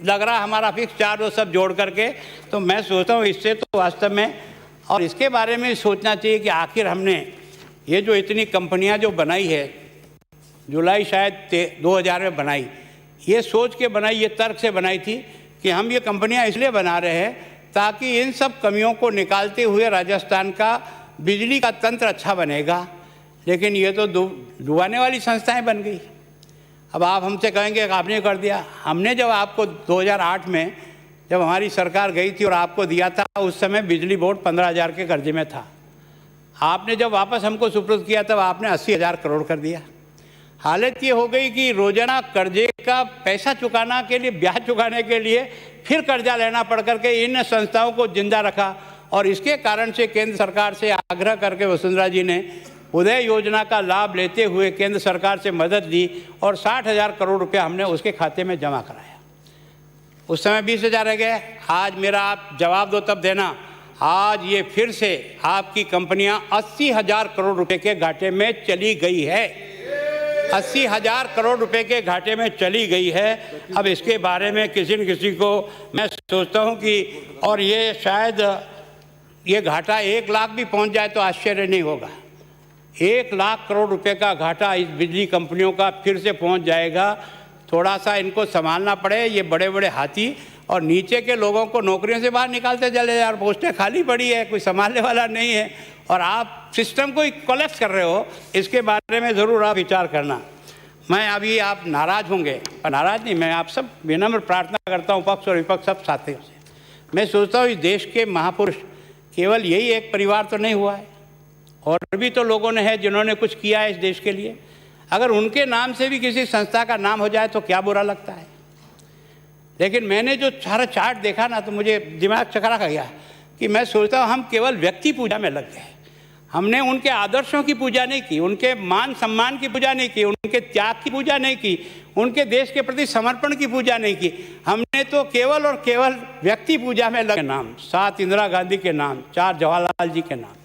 लग रहा हमारा फिक्स चार्ज वो सब जोड़ करके। तो मैं सोचता हूँ इससे तो वास्तव में और इसके बारे में सोचना चाहिए कि आखिर हमने ये जो इतनी कंपनियां जो बनाई है, जुलाई शायद 2000 में बनाई, ये सोच के बनाई, ये तर्क से बनाई थी कि हम ये कंपनियां इसलिए बना रहे हैं ताकि इन सब कमियों को निकालते हुए राजस्थान का बिजली का तंत्र अच्छा बनेगा। लेकिन ये तो डुबाने वाली संस्थाएं बन गई। अब आप हमसे कहेंगे कि आपने कर दिया। हमने जब आपको 2008 में जब हमारी सरकार गई थी और आपको दिया था, उस समय बिजली बोर्ड 15,000 के कर्जे में था। आपने जब वापस हमको सुपुर्द किया तब आपने 80,000 करोड़ कर दिया। हालत ये हो गई कि रोजाना कर्जे का पैसा चुकाना के लिए, ब्याज चुकाने के लिए फिर कर्जा लेना पड़ करके इन संस्थाओं को जिंदा रखा। और इसके कारण से केंद्र सरकार से आग्रह करके वसुंधरा जी ने उदय योजना का लाभ लेते हुए केंद्र सरकार से मदद ली और 60,000 करोड़ रुपया हमने उसके खाते में जमा कराया। उस समय 20,000 रह गए। आज मेरा आप जवाब दो तब देना। आज ये फिर से आपकी कंपनियां 80,000 करोड़ रुपए के घाटे में चली गई है। 80,000 करोड़ रुपए के घाटे में चली गई है। अब इसके बारे में किसी न किसी को मैं सोचता हूं कि, और ये शायद ये घाटा 1 लाख भी पहुंच जाए तो आश्चर्य नहीं होगा। 1 लाख करोड़ रुपए का घाटा इस बिजली कंपनियों का फिर से पहुंच जाएगा। थोड़ा सा इनको संभालना पड़े, ये बड़े बड़े हाथी, और नीचे के लोगों को नौकरियों से बाहर निकालते चले यार। पोस्टें खाली पड़ी है, कोई संभालने वाला नहीं है, और आप सिस्टम को कोलैप्स कर रहे हो। इसके बारे में ज़रूर आप विचार करना। मैं अभी आप नाराज़ होंगे, और नाराज़ नहीं, मैं आप सब विनम्र प्रार्थना करता हूँ, पक्ष और विपक्ष सब साथियों से। मैं सोचता हूँ इस देश के महापुरुष केवल यही एक परिवार तो नहीं हुआ है, और भी तो लोगों ने है जिन्होंने कुछ किया है इस देश के लिए। अगर उनके नाम से भी किसी संस्था का नाम हो जाए तो क्या बुरा लगता है। लेकिन मैंने जो सारा चार्ट देखा ना, तो मुझे दिमाग चकरा गया कि मैं सोचता हूँ हम केवल व्यक्ति पूजा में लग गए। हमने उनके आदर्शों की पूजा नहीं की, उनके मान सम्मान की पूजा नहीं की, उनके त्याग की पूजा नहीं की, उनके देश के प्रति समर्पण की पूजा नहीं की। हमने तो केवल और केवल व्यक्ति पूजा में लगे। नाम 7 इंदिरा गांधी के नाम, 4 जवाहरलाल जी के नाम,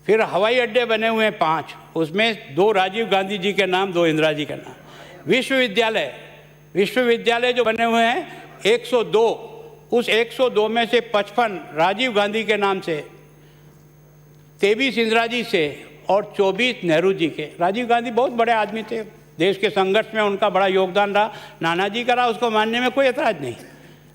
फिर हवाई अड्डे बने हुए हैं 5, उसमें 2 राजीव गांधी जी के नाम, 2 इंदिरा जी के नाम। विश्वविद्यालय जो बने हुए हैं 102, उस 102 में से 55 राजीव गांधी के नाम से, 23 इंदिरा जी से और 24 नेहरू जी के। राजीव गांधी बहुत बड़े आदमी थे, देश के संघर्ष में उनका बड़ा योगदान रहा। नाना जी का रहा, उसको मानने में कोई एतराज नहीं।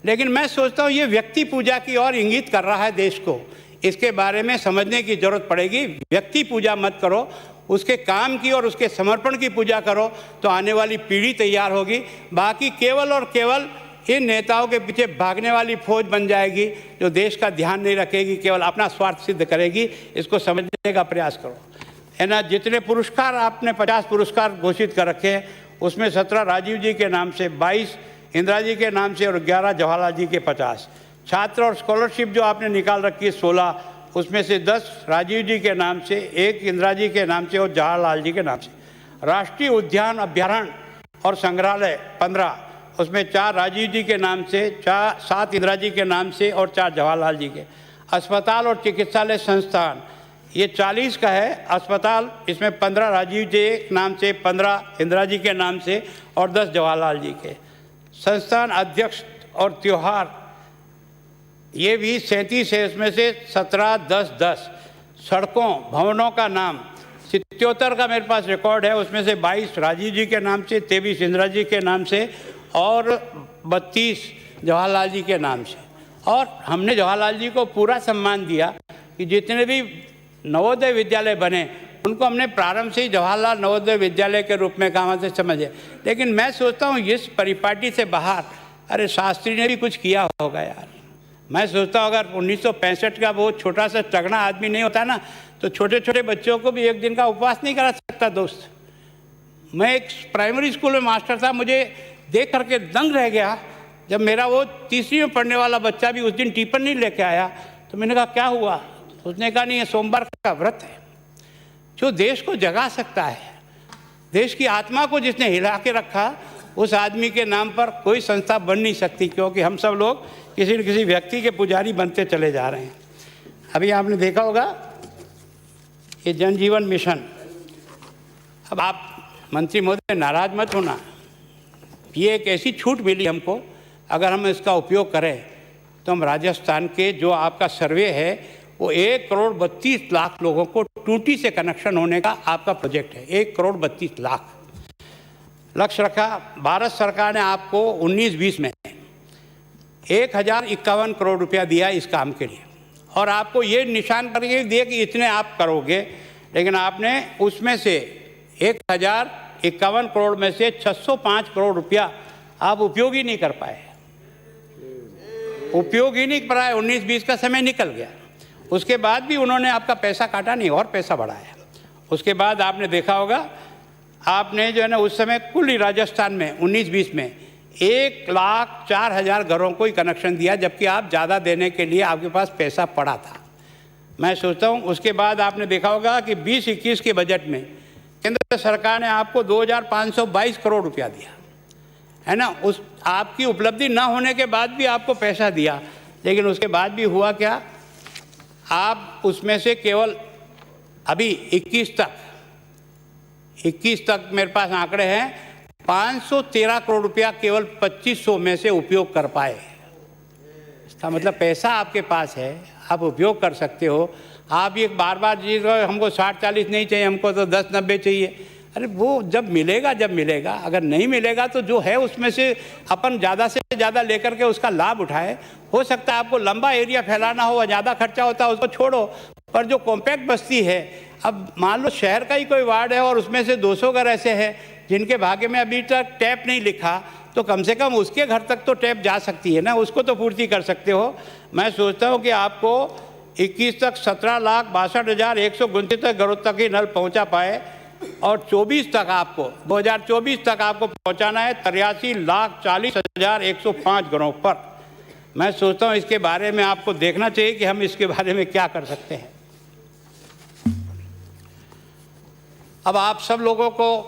लेकिन मैं सोचता हूँ ये व्यक्ति पूजा की ओर इंगित कर रहा है देश को। इसके बारे में समझने की जरूरत पड़ेगी। व्यक्ति पूजा मत करो, उसके काम की और उसके समर्पण की पूजा करो, तो आने वाली पीढ़ी तैयार होगी। बाकी केवल और केवल इन नेताओं के पीछे भागने वाली फौज बन जाएगी जो देश का ध्यान नहीं रखेगी, केवल अपना स्वार्थ सिद्ध करेगी। इसको समझने का प्रयास करो, है ना। जितने पुरस्कार आपने 50 पुरस्कार घोषित कर रखे हैं, उसमें 17 राजीव जी के नाम से, 22 इंदिरा जी के नाम से और 11 जवाहरलाल जी के 50। छात्र और स्कॉलरशिप जो आपने निकाल रखी है 16, उसमें से 10 राजीव जी के नाम से, 1 इंदिरा जी के नाम से और जवाहरलाल जी के नाम से। राष्ट्रीय उद्यान, अभ्यारण्य और संग्रहालय 15, उसमें 4 राजीव जी के नाम से, 7 इंदिरा जी के नाम से और 4 जवाहरलाल जी के। अस्पताल और चिकित्सालय संस्थान ये 40 का है। अस्पताल इसमें 15 राजीव जी के नाम से, 15 इंदिरा जी के नाम से और 10 जवाहरलाल जी के। संस्थान अध्यक्ष और त्यौहार ये भी 37 है, इसमें से 17, 10, 10। सड़कों भवनों का नाम 77 का मेरे पास रिकॉर्ड है, उसमें से 22 राजीव जी के नाम से, 23 इंदिरा जी के नाम से और 32 जवाहरलाल जी के नाम से। और हमने जवाहरलाल जी को पूरा सम्मान दिया कि जितने भी नवोदय विद्यालय बने उनको हमने प्रारंभ से ही जवाहरलाल नवोदय विद्यालय के रूप में कहा से समझे। लेकिन मैं सोचता हूँ इस परिपाटी से बाहर, अरे शास्त्री ने भी कुछ किया होगा यार। मैं सोचता हूँ अगर 1965 का वो छोटा सा तगड़ा आदमी नहीं होता ना, तो छोटे छोटे बच्चों को भी एक दिन का उपवास नहीं करा सकता। दोस्त, मैं एक प्राइमरी स्कूल में मास्टर था, मुझे देख करके दंग रह गया जब मेरा वो 3री में पढ़ने वाला बच्चा भी उस दिन टिफिन नहीं लेके आया। तो मैंने कहा क्या हुआ? उसने कहा नहीं, ये सोमवार का व्रत है। जो देश को जगा सकता है, देश की आत्मा को जिसने हिला के रखा, उस आदमी के नाम पर कोई संस्था बन नहीं सकती, क्योंकि हम सब लोग किसी न किसी व्यक्ति के पुजारी बनते चले जा रहे हैं। अभी आपने देखा होगा ये जन जीवन मिशन। अब आप मंत्री महोदय नाराज मत होना, ये एक ऐसी छूट मिली हमको, अगर हम इसका उपयोग करें तो हम राजस्थान के जो आपका सर्वे है वो 1,32,00,000 लोगों को टूटी से कनेक्शन होने का आपका प्रोजेक्ट है। 1,32,00,000 लक्ष्य रखा। भारत सरकार ने आपको 19-20 में 1,051 करोड़ रुपया दिया इस काम के लिए, और आपको ये निशान करके दिए कि इतने आप करोगे। लेकिन आपने उसमें से 1051 करोड़ में से 605 करोड़ रुपया आप उपयोग ही नहीं कर पाए, उपयोग ही नहीं कराए। 19-20 का समय निकल गया, उसके बाद भी उन्होंने आपका पैसा काटा नहीं और पैसा बढ़ाया। उसके बाद आपने देखा होगा, आपने जो है ना उस समय कुल राजस्थान में 19-20 में 1,04,000 घरों को ही कनेक्शन दिया, जबकि आप ज़्यादा देने के लिए आपके पास पैसा पड़ा था। मैं सोचता हूँ उसके बाद आपने देखा होगा कि 20-21 के बजट में केंद्र सरकार ने आपको 2,522 करोड़ रुपया दिया, है ना। उस आपकी उपलब्धि ना होने के बाद भी आपको पैसा दिया, लेकिन उसके बाद भी हुआ क्या, आप उसमें से केवल अभी 21 तक मेरे पास आंकड़े हैं, 513 करोड़ रुपया केवल 2500 में से उपयोग कर पाए। इसका मतलब पैसा आपके पास है, आप उपयोग कर सकते हो। आप ये बार चीज़ हमको 60-40 नहीं चाहिए, हमको तो 10-90 चाहिए। अरे वो जब मिलेगा, अगर नहीं मिलेगा तो जो है उसमें से अपन ज़्यादा से ज़्यादा लेकर के उसका लाभ उठाए। हो सकता है आपको लंबा एरिया फैलाना हो, ज़्यादा खर्चा होता है, उसको छोड़ो। पर जो कॉम्पैक्ट बस्ती है, अब मान लो शहर का ही कोई वार्ड है और उसमें से 200 घर ऐसे हैं जिनके भाग्य में अभी तक टैप नहीं लिखा, तो कम से कम उसके घर तक तो टैप जा सकती है ना, उसको तो पूर्ति कर सकते हो। मैं सोचता हूँ कि आपको 21 तक 17,62,129 घरों तक ही नल पहुँचा पाए, और 2024 तक आपको पहुँचाना है 83,40,105 घरों पर। मैं सोचता हूँ इसके बारे में आपको देखना चाहिए कि हम इसके बारे में क्या कर सकते हैं। अब आप सब लोगों को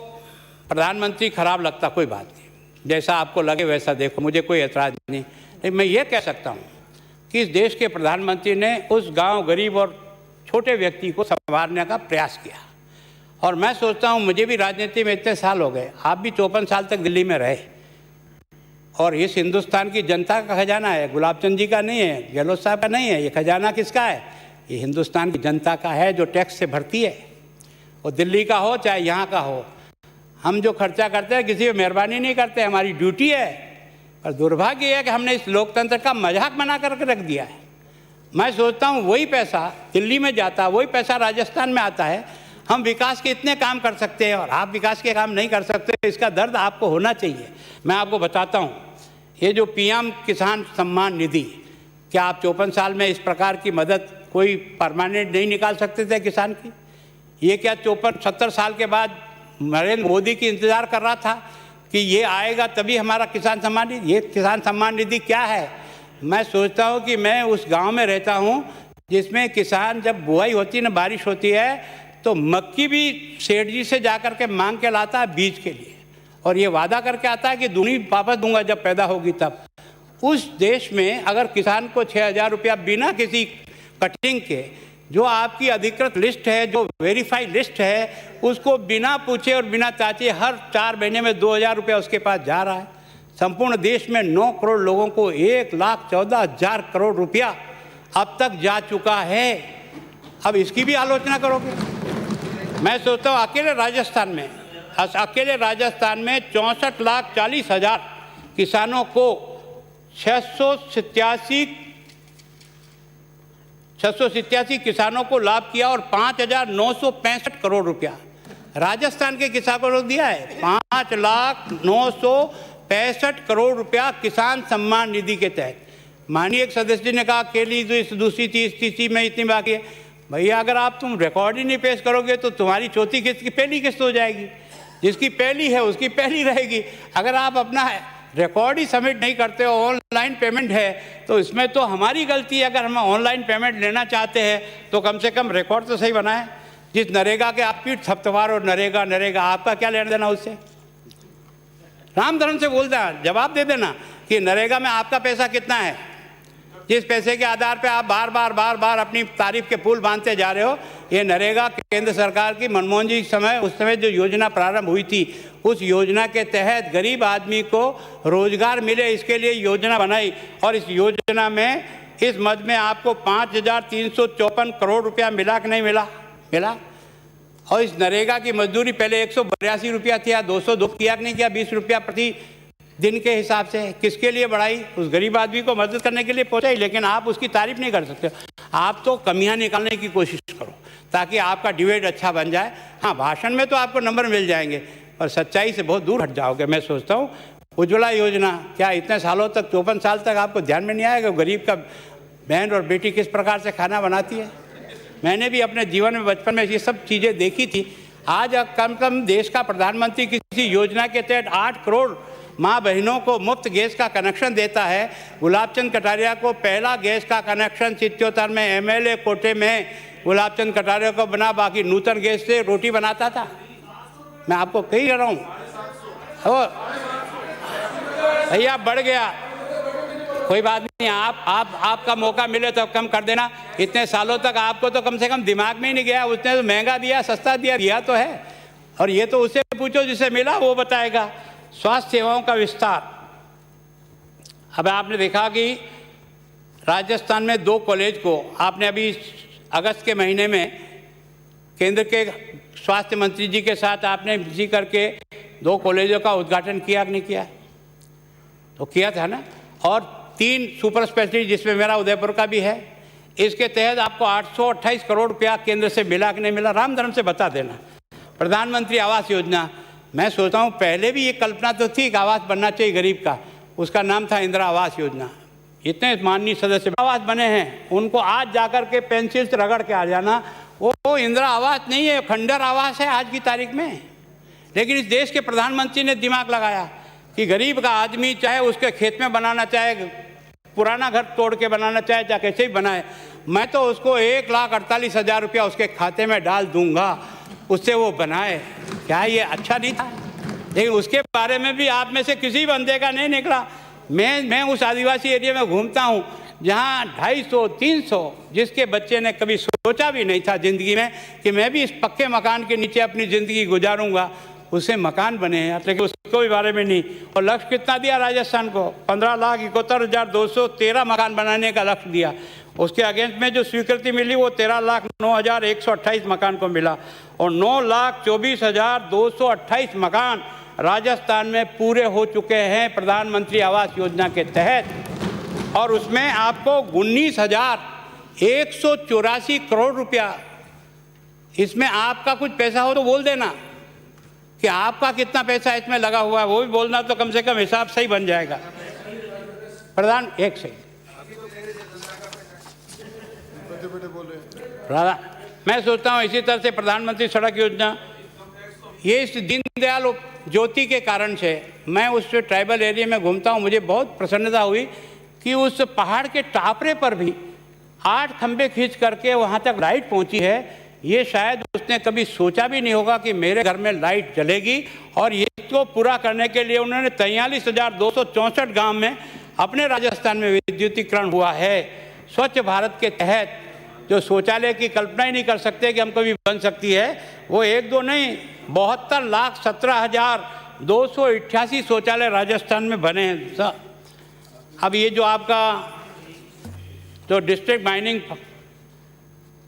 प्रधानमंत्री खराब लगता, कोई बात नहीं, जैसा आपको लगे वैसा देखो, मुझे कोई एतराज़ नहीं। लेकिन मैं ये कह सकता हूँ कि इस देश के प्रधानमंत्री ने उस गांव, गरीब और छोटे व्यक्ति को संवारने का प्रयास किया। और मैं सोचता हूँ, मुझे भी राजनीति में इतने साल हो गए, आप भी 54 साल तक दिल्ली में रहे, और इस हिंदुस्तान की जनता का खजाना है, गुलाब चंद जी का नहीं है, गहलोत साहब का नहीं है। ये खजाना किसका है? ये हिंदुस्तान की जनता का है, जो टैक्स से भरती है, वो दिल्ली का हो चाहे यहाँ का हो। हम जो खर्चा करते हैं किसी पे मेहरबानी नहीं करते, हमारी ड्यूटी है। पर दुर्भाग्य है कि हमने इस लोकतंत्र का मजाक बना करके रख दिया है। मैं सोचता हूँ वही पैसा दिल्ली में जाता, वही पैसा राजस्थान में आता है। हम विकास के इतने काम कर सकते हैं और आप विकास के काम नहीं कर सकते, इसका दर्द आपको होना चाहिए। मैं आपको बताता हूँ, ये जो पीएम किसान सम्मान निधि, क्या आप 54 साल में इस प्रकार की मदद कोई परमानेंट नहीं निकाल सकते थे किसान की? ये क्या 70 साल के बाद नरेंद्र मोदी की इंतज़ार कर रहा था कि ये आएगा तभी हमारा किसान सम्मान निधि? ये किसान सम्मान निधि क्या है? मैं सोचता हूँ कि मैं उस गांव में रहता हूँ जिसमें किसान जब बुआई होती है ना, बारिश होती है, तो मक्की भी सेठ जी से जा कर के मांग के लाता है बीज के लिए, और ये वादा करके आता है कि दूनी वापस दूंगा जब पैदा होगी तब। उस देश में अगर किसान को 6,000 रुपया बिना किसी कटिंग के, जो आपकी अधिकृत लिस्ट है, जो वेरीफाइड लिस्ट है, उसको बिना पूछे और बिना ताचे हर 4 महीने में 2,000 रुपया उसके पास जा रहा है। संपूर्ण देश में 9 करोड़ लोगों को 1,14,000 करोड़ रुपया अब तक जा चुका है। अब इसकी भी आलोचना करोगे? मैं सोचता हूँ अकेले राजस्थान में 64,40,000 किसानों को 687 किसानों को लाभ किया और 5,965 करोड़ रुपया राजस्थान के किसानों को दिया है। 5,0965 करोड़ रुपया किसान सम्मान निधि के तहत। माननीय एक सदस्य जी ने कहा अकेली दूसरी तीसरी में इतनी बाकी है। भैया, अगर आप तुम रिकॉर्ड ही नहीं पेश करोगे तो तुम्हारी चौथी किस्त की पहली किस्त हो जाएगी। जिसकी पहली है उसकी पहली रहेगी। अगर आप अपना रिकॉर्ड ही सबमिट नहीं करते हो, ऑनलाइन पेमेंट है, तो इसमें तो हमारी गलती है। अगर हम ऑनलाइन पेमेंट लेना चाहते हैं तो कम से कम रिकॉर्ड तो सही बनाएं। जिस नरेगा के आप पीठ थपथपार और नरेगा आपका क्या लेना देना उससे? राम धर्म से बोलता है, जवाब दे देना कि नरेगा में आपका पैसा कितना है। जिस पैसे के आधार पे आप बार बार अपनी तारीफ के पुल बांधते जा रहे हो, ये नरेगा केंद्र सरकार की मनमोहन जी उस समय जो योजना प्रारंभ हुई थी, उस योजना के तहत गरीब आदमी को रोजगार मिले, इसके लिए योजना बनाई। और इस योजना में इस मद में आपको 5,354 करोड़ रुपया मिला कि नहीं मिला? मिला। और इस नरेगा की मजदूरी पहले 182 रुपया थी, 202 किया कि नहीं किया? 20 रुपया प्रति दिन के हिसाब से। किसके लिए बढ़ाई? उस गरीब आदमी को मदद करने के लिए पहुंचाई। लेकिन आप उसकी तारीफ नहीं कर सकते, आप तो कमियां निकालने की कोशिश करो। ताकि आपका डिबेट अच्छा बन जाए। हाँ, भाषण में तो आपको नंबर मिल जाएंगे पर सच्चाई से बहुत दूर हट जाओगे। मैं सोचता हूँ उज्ज्वला योजना, क्या इतने सालों तक 54 साल तक आपको ध्यान में नहीं आएगा गरीब का बहन और बेटी किस प्रकार से खाना बनाती है? मैंने भी अपने जीवन में बचपन में ये सब चीज़ें देखी थी। आज कम कम देश का प्रधानमंत्री किसी योजना के तहत 8 करोड़ माँ बहनों को मुफ्त गैस का कनेक्शन देता है। गुलाबचंद कटारिया को पहला गैस का कनेक्शन 77 में एमएलए कोटे में गुलाबचंद कटारिया को बना, बाकी नूतन गैस से रोटी बनाता था। मैं आपको कही रहा हूँ भैया, बढ़ गया, कोई बात नहीं। आपका मौका मिले तो कम कर देना। इतने सालों तक आपको तो कम से कम दिमाग में ही नहीं गया। उसने तो महंगा दिया, सस्ता दिया तो है। और ये तो उससे पूछो जिसे मिला, वो बताएगा। स्वास्थ्य सेवाओं का विस्तार, अब आपने देखा कि राजस्थान में 2 कॉलेज को आपने अभी अगस्त के महीने में केंद्र के स्वास्थ्य मंत्री जी के साथ आपने विजिट करके 2 कॉलेजों का उद्घाटन किया कि नहीं किया? तो किया था ना। और 3 सुपर स्पेशलिटी जिसमें मेरा उदयपुर का भी है, इसके तहत आपको 828 करोड़ रुपया केंद्र से मिला कि नहीं मिला? राम धर्म से बता देना। प्रधानमंत्री आवास योजना, मैं सोचता हूँ पहले भी ये कल्पना तो थी कि आवास बनना चाहिए गरीब का, उसका नाम था इंदिरा आवास योजना। इतने माननीय सदस्य आवास बने हैं, उनको आज जाकर के पेंसिल से रगड़ के आ जाना, वो इंदिरा आवास नहीं है, खंडर आवास है आज की तारीख में। लेकिन इस देश के प्रधानमंत्री ने दिमाग लगाया कि गरीब का आदमी चाहे उसके खेत में बनाना, चाहे पुराना घर तोड़ के बनाना, चाहे कैसे ही बनाए, मैं तो उसको 1,48,000 रुपया उसके खाते में डाल दूंगा, उससे वो बनाए। क्या ये अच्छा नहीं था? लेकिन उसके बारे में भी आप में से किसी बंदे का नहीं निकला। मैं उस आदिवासी एरिया में घूमता हूँ जहाँ 250-300 जिसके बच्चे ने कभी सोचा भी नहीं था ज़िंदगी में कि मैं भी इस पक्के मकान के नीचे अपनी ज़िंदगी गुजारूंगा, उससे मकान बने हैं, लेकिन उसको भी बारे में नहीं। और लक्ष्य कितना दिया राजस्थान को? 15,71,213 मकान बनाने का लक्ष्य दिया। उसके अगेंस्ट में जो स्वीकृति मिली वो 13,09,128 मकान को मिला। और 9,24,228 मकान राजस्थान में पूरे हो चुके हैं प्रधानमंत्री आवास योजना के तहत। और उसमें आपको 19,184 करोड़ रुपया, इसमें आपका कुछ पैसा हो तो बोल देना कि आपका कितना पैसा इसमें लगा हुआ है, वो भी बोलना तो कम से कम हिसाब सही बन जाएगा। प्रधान एक सही मैं सोचता हूँ इसी तरह से प्रधानमंत्री सड़क योजना, ये इस दीनदयाल ज्योति के कारण से मैं उस ट्राइबल एरिया में घूमता हूँ, मुझे बहुत प्रसन्नता हुई कि उस पहाड़ के टापरे पर भी 8 खंबे खींच करके वहाँ तक लाइट पहुँची है। ये शायद उसने कभी सोचा भी नहीं होगा कि मेरे घर में लाइट जलेगी। और ये तो पूरा करने के लिए उन्होंने 43,264 गांव में अपने राजस्थान में विद्युतीकरण हुआ है। स्वच्छ भारत के तहत जो शौचालय की कल्पना ही नहीं कर सकते कि हम कभी बन सकती है, वो 1-2 नहीं 72,17,288 शौचालय राजस्थान में बने हैं। अब ये जो आपका जो डिस्ट्रिक्ट माइनिंग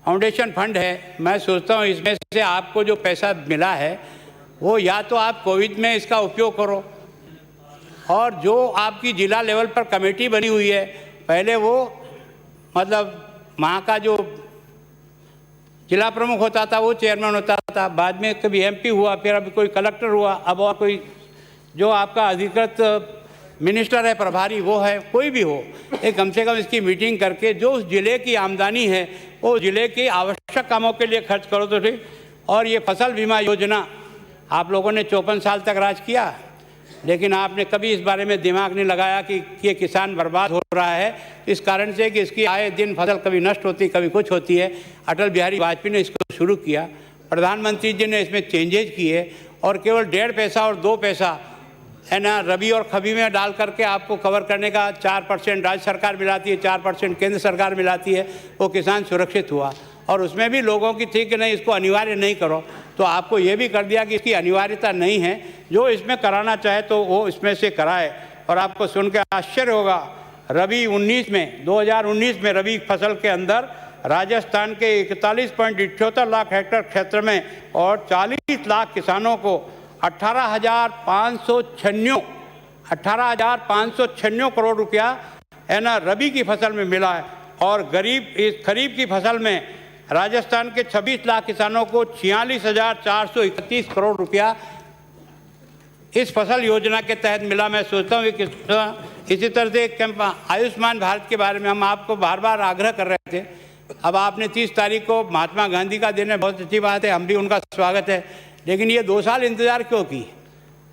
फाउंडेशन फंड है, मैं सोचता हूँ इसमें से आपको जो पैसा मिला है वो या तो आप कोविड में इसका उपयोग करो, और जो आपकी जिला लेवल पर कमेटी बनी हुई है, पहले वो मतलब वहाँ का जो जिला प्रमुख होता था वो चेयरमैन होता था, बाद में कभी एमपी हुआ, फिर अभी कोई कलेक्टर हुआ, अब और कोई जो आपका अधिकृत मिनिस्टर है प्रभारी वो है, कोई भी हो, एक कम से कम इसकी मीटिंग करके जो उस ज़िले की आमदनी है वो ज़िले के आवश्यक कामों के लिए खर्च करो तो ठीक। और ये फसल बीमा योजना, आप लोगों ने 54 साल तक राज किया, लेकिन आपने कभी इस बारे में दिमाग नहीं लगाया कि ये किसान बर्बाद हो रहा है इस कारण से कि इसकी आए दिन फसल कभी नष्ट होती, कभी कुछ होती है। अटल बिहारी वाजपेयी ने इसको शुरू किया, प्रधानमंत्री जी ने इसमें चेंजेज किए, और केवल 1.5 पैसा और 2 पैसा है ना रबी और खबी में डाल करके आपको कवर करने का 4% राज्य सरकार मिलाती है, 4% केंद्र सरकार मिलाती है, वो किसान सुरक्षित हुआ। और उसमें भी लोगों की थी कि नहीं इसको अनिवार्य नहीं करो, तो आपको ये भी कर दिया कि इसकी अनिवार्यता नहीं है, जो इसमें कराना चाहे तो वो इसमें से कराए। और आपको सुन के आश्चर्य होगा, रबी 2019 में रबी फसल के अंदर राजस्थान के 41.78 लाख हेक्टेयर क्षेत्र में और 40 लाख किसानों को 18,596 करोड़ रुपया है ना रबी की फसल में मिला है। और इस खरीफ की फसल में राजस्थान के 26 लाख किसानों को 46,431 करोड़ रुपया इस फसल योजना के तहत मिला। मैं सोचता हूँ कि इसी तरह से कैंप आयुष्मान भारत के बारे में हम आपको बार बार आग्रह कर रहे थे। अब आपने 30 तारीख को महात्मा गांधी का दिन है, बहुत अच्छी बात है, हम भी उनका स्वागत है, लेकिन ये 2 साल इंतज़ार क्यों की?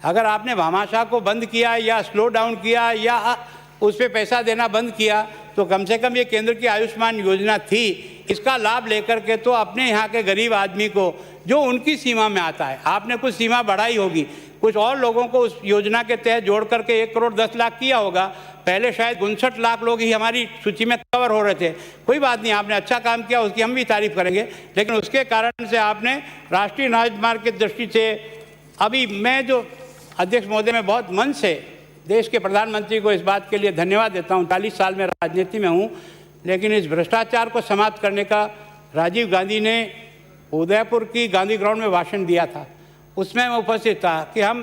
अगर आपने भामाशाह को बंद किया या स्लो डाउन किया या उस पर पैसा देना बंद किया तो कम से कम ये केंद्र की आयुष्मान योजना थी, इसका लाभ लेकर के तो अपने यहाँ के गरीब आदमी को जो उनकी सीमा में आता है, आपने कुछ सीमा बढ़ाई होगी, कुछ और लोगों को उस योजना के तहत जोड़ करके 1 करोड़ 10 लाख किया होगा। पहले शायद 59 लाख लोग ही हमारी सूची में कवर हो रहे थे। कोई बात नहीं, आपने अच्छा काम किया, उसकी हम भी तारीफ करेंगे, लेकिन उसके कारण से आपने राष्ट्रीय राजमार्ग की दृष्टि से अभी मैं जो अध्यक्ष महोदय मैं बहुत मन से देश के प्रधानमंत्री को इस बात के लिए धन्यवाद देता हूँ। 40 साल में राजनीति में हूँ, लेकिन इस भ्रष्टाचार को समाप्त करने का राजीव गांधी ने उदयपुर की गांधी ग्राउंड में भाषण दिया था, उसमें मैं उपस्थित था कि हम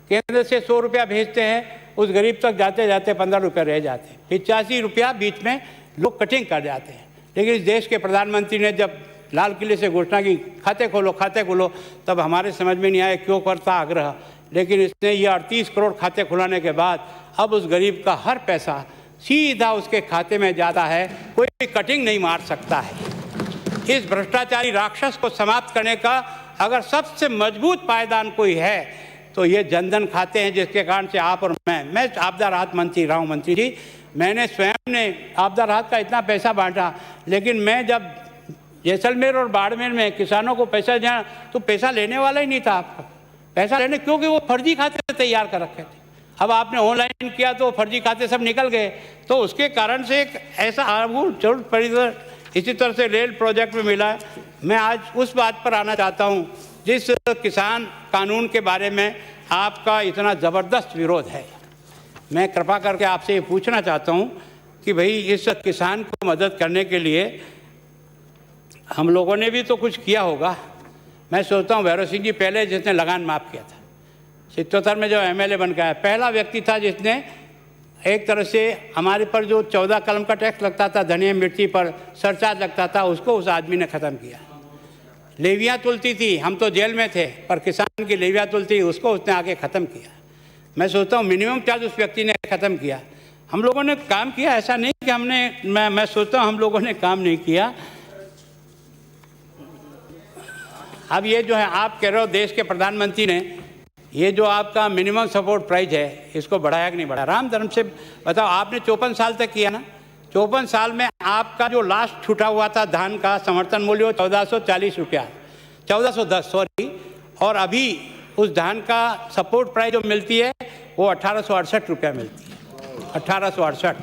केंद्र से 100 रुपया भेजते हैं, उस गरीब तक जाते जाते 15 रुपये रह जाते हैं, 85 रुपया बीच में लोग कटिंग कर जाते हैं। लेकिन इस देश के प्रधानमंत्री ने जब लाल किले से घोषणा की खाते खोलो, तब हमारे समझ में नहीं आया क्यों करता आग्रह, लेकिन इसने ये 38 करोड़ खाते खुलाने के बाद अब उस गरीब का हर पैसा सीधा उसके खाते में जाता है, कोई कटिंग नहीं मार सकता है। इस भ्रष्टाचारी राक्षस को समाप्त करने का अगर सबसे मजबूत पायदान कोई है तो ये जनधन खाते हैं, जिसके कारण से आप और मैं आपदा राहत मंत्री रहा हूँ। मंत्री जी, मैंने स्वयं ने आपदा राहत का इतना पैसा बांटा, लेकिन मैं जब जैसलमेर और बाड़मेर में किसानों को पैसा देना तो पैसा लेने वाला ही नहीं था आपका पैसा लेने, क्योंकि वो फर्जी खाते तैयार कर रखे थे। अब आपने ऑनलाइन किया तो फर्जी खाते सब निकल गए, तो उसके कारण से एक ऐसा आमूल परिवर्तन इसी तरह से रेल प्रोजेक्ट में मिला है। मैं आज उस बात पर आना चाहता हूँ जिस किसान कानून के बारे में आपका इतना ज़बरदस्त विरोध है। मैं कृपा करके आपसे ये पूछना चाहता हूँ कि भाई इस किसान को मदद करने के लिए हम लोगों ने भी तो कुछ किया होगा। मैं सोचता हूँ भैरव सिंह जी पहले जिसने लगान माफ़ किया था, 77 में जो MLA बन गया, पहला व्यक्ति था जिसने एक तरह से हमारे पर जो 14 कलम का टैक्स लगता था, धनिया मिर्ची पर सरचार्ज लगता था, उसको उस आदमी ने ख़त्म किया। लेवियाँ तुलती थी, हम तो जेल में थे, पर किसान की लेवियाँ तुलती, उसको उसने आगे ख़त्म किया। मैं सोचता हूँ मिनिमम चार्ज उस व्यक्ति ने ख़त्म किया। हम लोगों ने काम किया, ऐसा नहीं कि हमने मैं सोचता हूँ हम लोगों ने काम नहीं किया। अब ये जो है आप कह रहे हो देश के प्रधानमंत्री ने ये जो आपका मिनिमम सपोर्ट प्राइस है इसको बढ़ाया कि नहीं बढ़ाया? राम धर्म से बताओ, आपने 54 साल तक किया ना, 54 साल में आपका जो लास्ट छूटा हुआ था धान का समर्थन मूल्य 1440 रुपया, 1410 सॉरी, और अभी उस धान का सपोर्ट प्राइस जो मिलती है वो 1868 रुपया मिलती है, 1868।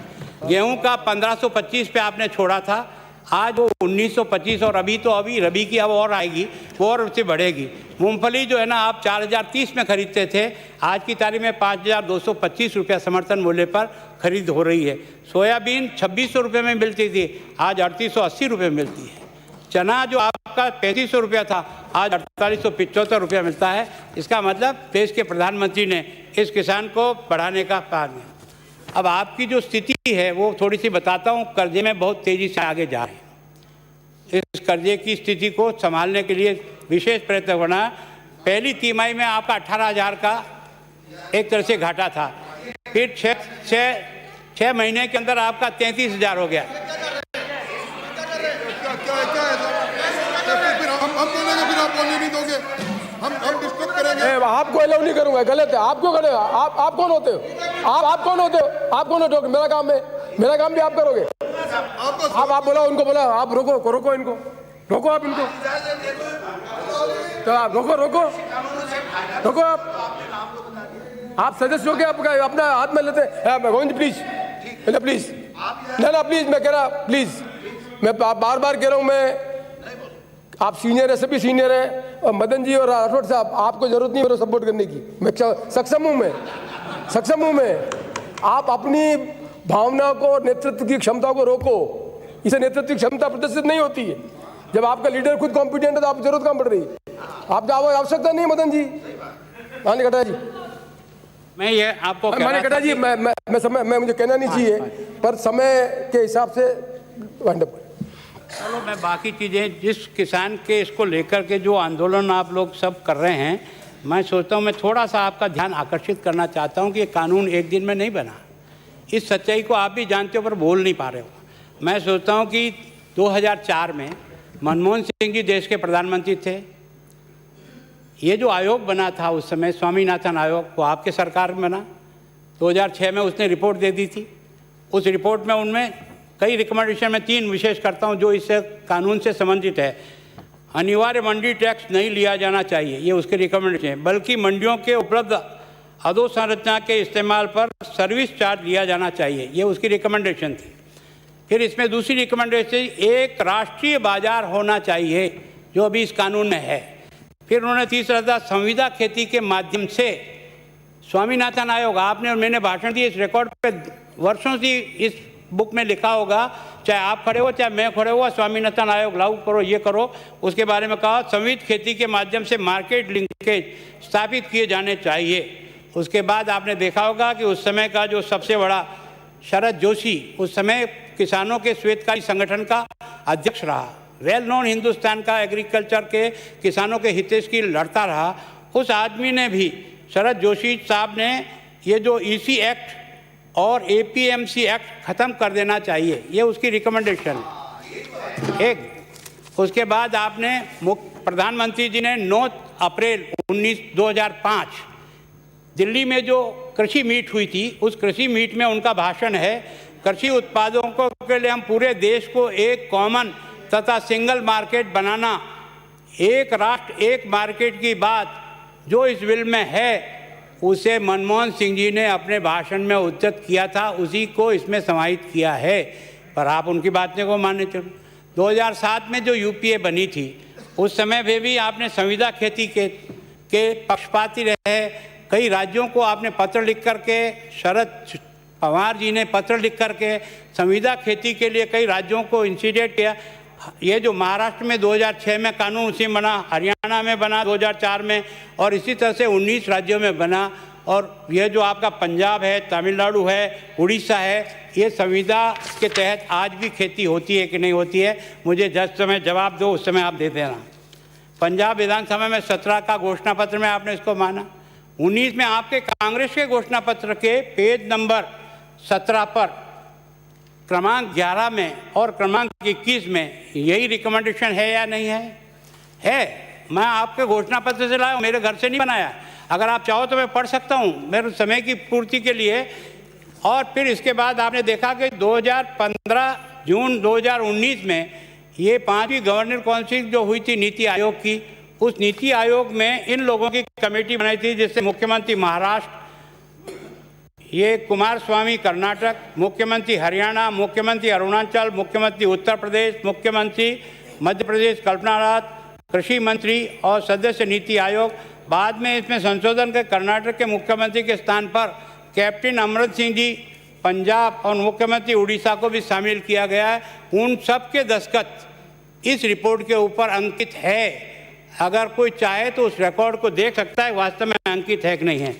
गेहूं का 1525 पे आपने छोड़ा था, आज वो 1925, और अभी रबी की अब और आएगी, वो और उससे बढ़ेगी। मूंगफली जो है ना आप 4030 में खरीदते थे, आज की तारीख में 5225 रुपया समर्थन मूल्य पर खरीद हो रही है। सोयाबीन 2600 रुपये में मिलती थी, आज 3880 रुपये मिलती है। चना जो आपका 3500 रुपया था, आज 4875 रुपया मिलता है। इसका मतलब देश के प्रधानमंत्री ने इस किसान को बढ़ाने का काम किया। अब आपकी जो स्थिति है वो थोड़ी सी बताता हूँ, कर्जे में बहुत तेज़ी से आगे जा रहे हैं। इस कर्जे की स्थिति को संभालने के लिए विशेष प्रयत्न करना। पहली तिमाही में आपका 18,000 का एक तरह से घाटा था, फिर छः महीने के अंदर आपका 33,000 हो गया। आपको अलाउ नहीं करूंगा, गलत है। आप क्यों खड़े हो? आप कौन होते हो? आप कौन होते हो? आप कौन हो? मेरा काम है, मेरा काम भी आप करोगे। आप बोला, उनको बोला, आप रोको इनको, रोको आप इनको, तो आप रोको आप सदस्य हो गए, आपका अपना हाथ में लेते हैं। गोविंद प्लीज ना प्लीज, मैं कह रहा प्लीज, मैं बार बार कह रहा हूँ, मैं आप सीनियर है, सभी सीनियर हैं, और मदन जी और राठौड़ साहब आपको जरूरत नहीं मेरे सपोर्ट करने की, मैं सक्षम हूँ मैं। आप अपनी भावना को, नेतृत्व की क्षमता को रोको। इसे नेतृत्व की क्षमता प्रदर्शित नहीं होती है। जब आपका लीडर खुद कॉम्पिटेंट है तो आप जरूरत कहाँ पड़ रही है? आपका आवश्यकता नहीं है मदन जी। माने कटा जी, मैं ये आपको माने कटा जी, मैं मुझे कहना नहीं चाहिए, पर समय के हिसाब से चलो मैं बाकी चीज़ें जिस किसान के इसको लेकर के जो आंदोलन आप लोग सब कर रहे हैं, मैं सोचता हूँ मैं थोड़ा सा आपका ध्यान आकर्षित करना चाहता हूँ कि ये कानून एक दिन में नहीं बना। इस सच्चाई को आप भी जानते हो पर बोल नहीं पा रहे हो। मैं सोचता हूँ कि 2004 में मनमोहन सिंह जी देश के प्रधानमंत्री थे। ये जो आयोग बना था उस समय स्वामीनाथन आयोग, वो आपके सरकार में बना। 2006 में उसने रिपोर्ट दे दी थी। उस रिपोर्ट में उनमें कई रिकमेंडेशन में 3 विशेष करता हूँ जो इससे कानून से संबंधित है। अनिवार्य मंडी टैक्स नहीं लिया जाना चाहिए, ये उसके रिकमेंडेशन है, बल्कि मंडियों के उपलब्ध अधोसंरचना के इस्तेमाल पर सर्विस चार्ज लिया जाना चाहिए, ये उसकी रिकमेंडेशन थी। फिर इसमें दूसरी रिकमेंडेशन एक राष्ट्रीय बाजार होना चाहिए जो अभी इस कानून में है। फिर उन्होंने तीसरा था संविदा खेती के माध्यम से। स्वामीनाथन आयोग आपने और मैंने भाषण दिए, इस रिकॉर्ड पे वर्षों से इस बुक में लिखा होगा, चाहे आप खड़े हो चाहे मैं खड़े हो, स्वामीनाथन आयोग लागू करो, ये करो। उसके बारे में कहा संविदा खेती के माध्यम से मार्केट लिंकेज स्थापित किए जाने चाहिए। उसके बाद आपने देखा होगा कि उस समय का जो सबसे बड़ा शरद जोशी उस समय किसानों के श्वेतकारी संगठन का अध्यक्ष रहा, वेल नोन हिंदुस्तान का एग्रीकल्चर के किसानों के हितैषी की लड़ता रहा। उस आदमी ने भी, शरद जोशी साहब ने, ये जो ईसी एक्ट और एपीएमसी एक्ट ख़त्म कर देना चाहिए, ये उसकी रिकमेंडेशन एक। उसके बाद आपने प्रधानमंत्री जी ने 9 अप्रैल 2005 दिल्ली में जो कृषि मीट हुई थी, उस कृषि मीट में उनका भाषण है, कृषि उत्पादों के लिए हम पूरे देश को एक कॉमन तथा सिंगल मार्केट बनाना, एक राष्ट्र एक मार्केट की बात जो इस बिल में है, उसे मनमोहन सिंह जी ने अपने भाषण में उद्धृत किया था, उसी को इसमें समाहित किया है। पर आप उनकी बातें को माने चलो। 2007 में जो यूपीए बनी थी उस समय भी आपने संविदा खेती के पक्षपाती रहे। कई राज्यों को आपने पत्र लिख करके, शरद पवार जी ने पत्र लिख करके संविदा खेती के लिए कई राज्यों को इंसिडेट किया। ये जो महाराष्ट्र में 2006 में कानून उसी में बना, हरियाणा में बना 2004 में, और इसी तरह से 19 राज्यों में बना। और यह जो आपका पंजाब है, तमिलनाडु है, उड़ीसा है, ये संविदा के तहत आज भी खेती होती है कि नहीं होती है, मुझे जिस समय जवाब दो उस समय आप दे देना। पंजाब विधानसभा में 17 का घोषणा पत्र में आपने इसको माना। 19 में आपके कांग्रेस के घोषणा पत्र के पेज नंबर 17 पर क्रमांक 11 में और क्रमांक 21 में यही रिकमेंडेशन है या नहीं है? है। मैं आपके घोषणा पत्र से लाया हूँ, मेरे घर से नहीं बनाया। अगर आप चाहो तो मैं पढ़ सकता हूँ मेरे समय की पूर्ति के लिए। और फिर इसके बाद आपने देखा कि 2015 जून 2019 में ये 5वीं गवर्नर काउंसिल जो हुई थी नीति आयोग की, उस नीति आयोग में इन लोगों की कमेटी बनाई थी, जिससे मुख्यमंत्री महाराष्ट्र, ये कुमारस्वामी कर्नाटक, मुख्यमंत्री हरियाणा, मुख्यमंत्री अरुणाचल, मुख्यमंत्री उत्तर प्रदेश, मुख्यमंत्री मध्य प्रदेश कल्पना राज, कृषि मंत्री और सदस्य नीति आयोग। बाद में इसमें संशोधन कर कर्नाटक के मुख्यमंत्री के स्थान पर कैप्टन अमरिंदर सिंह जी पंजाब और मुख्यमंत्री उड़ीसा को भी शामिल किया गया है। उन सब के दस्तखत इस रिपोर्ट के ऊपर अंकित है। अगर कोई चाहे तो उस रिकॉर्ड को देख सकता है वास्तव में अंकित है कि नहीं है।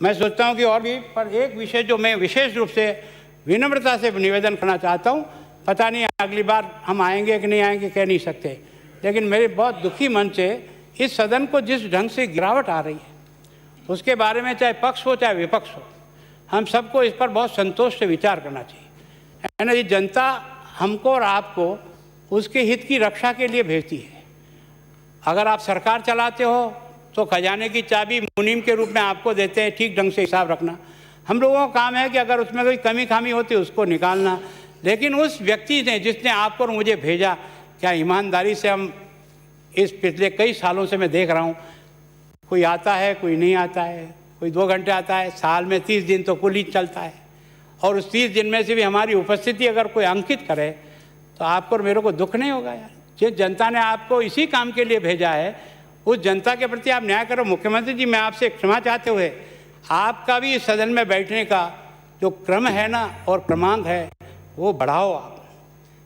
मैं सोचता हूं कि और भी, पर एक विषय जो मैं विशेष रूप से विनम्रता से निवेदन करना चाहता हूं, पता नहीं अगली बार हम आएंगे कि नहीं आएंगे, कह नहीं सकते, लेकिन मेरे बहुत दुखी मन से इस सदन को जिस ढंग से गिरावट आ रही है उसके बारे में, चाहे पक्ष हो चाहे विपक्ष हो, हम सबको इस पर बहुत संतोष से विचार करना चाहिए। है ना, ये जनता हमको और आपको उसके हित की रक्षा के लिए भेजती है। अगर आप सरकार चलाते हो तो खजाने की चाबी मुनीम के रूप में आपको देते हैं, ठीक ढंग से हिसाब रखना। हम लोगों का काम है कि अगर उसमें कोई कमी खामी होती है उसको निकालना। लेकिन उस व्यक्ति ने जिसने आपको और मुझे भेजा, क्या ईमानदारी से हम इस पिछले कई सालों से मैं देख रहा हूँ, कोई आता है कोई नहीं आता है, कोई 2 घंटे आता है, साल में 30 दिन तो कुल ही चलता है। और उस 30 दिन में से भी हमारी उपस्थिति अगर कोई अंकित करे तो आपको और मेरे को दुख नहीं होगा यार। जिस जनता ने आपको इसी काम के लिए भेजा है उस जनता के प्रति आप न्याय करो। मुख्यमंत्री जी, मैं आपसे क्षमा चाहते हुए आपका भी इस सदन में बैठने का जो क्रम है ना और क्रमांक है वो बढ़ाओ आप,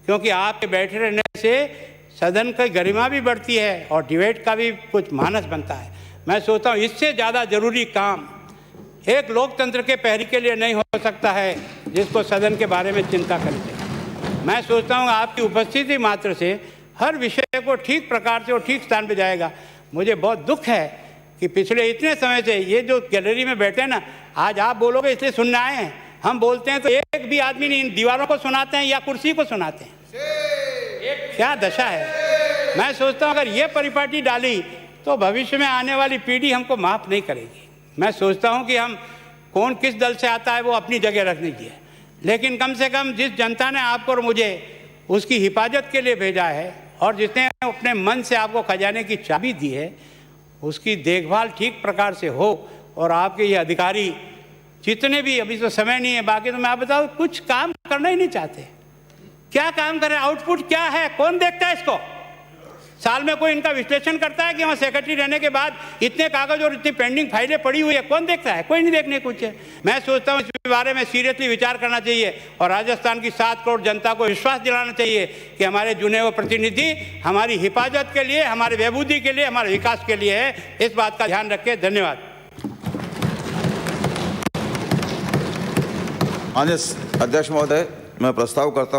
क्योंकि आपके बैठे रहने से सदन की गरिमा भी बढ़ती है और डिबेट का भी कुछ मानस बनता है। मैं सोचता हूँ इससे ज़्यादा ज़रूरी काम एक लोकतंत्र के पहरी के लिए नहीं हो सकता है जिसको सदन के बारे में चिंता करनी चाहिए। मैं सोचता हूँ आपकी उपस्थिति मात्र से हर विषय को ठीक प्रकार से और ठीक स्थान पे जाएगा। मुझे बहुत दुख है कि पिछले इतने समय से ये जो गैलरी में बैठे हैं ना, आज आप बोलोगे इसलिए सुनने आए हैं, हम बोलते हैं तो एक भी आदमी नहीं, इन दीवारों को सुनाते हैं या कुर्सी को सुनाते हैं। क्या दशा है। मैं सोचता हूँ अगर ये परिपाटी डाली तो भविष्य में आने वाली पीढ़ी हमको माफ़ नहीं करेगी। मैं सोचता हूँ कि हम कौन किस दल से आता है वो अपनी जगह रखने की है, लेकिन कम से कम जिस जनता ने आपको और मुझे उसकी हिफाजत के लिए भेजा है और जिसने अपने मन से आपको खजाने की चाबी दी है, उसकी देखभाल ठीक प्रकार से हो। और आपके ये अधिकारी जितने भी, अभी तो समय नहीं है, बाकी तो मैं आप बताऊँ कुछ काम करना ही नहीं चाहते। क्या काम करें, आउटपुट क्या है, कौन देखता है इसको? साल में कोई इनका विश्लेषण करता है कि वहाँ सेक्रेटरी रहने के बाद इतने कागज और इतनी पेंडिंग फाइलें पड़ी हुई है, कौन देखता है? कोई नहीं देखने कुछ है। मैं सोचता हूँ इस बारे में सीरियसली विचार करना चाहिए और राजस्थान की 7 करोड़ जनता को विश्वास दिलाना चाहिए कि हमारे चुने हुए प्रतिनिधि हमारी हिफाजत के लिए, हमारे बहबूदी के लिए, हमारे विकास के लिए है। इस बात का ध्यान रखें। धन्यवाद। माननीय अध्यक्ष महोदय, मैं प्रस्ताव करता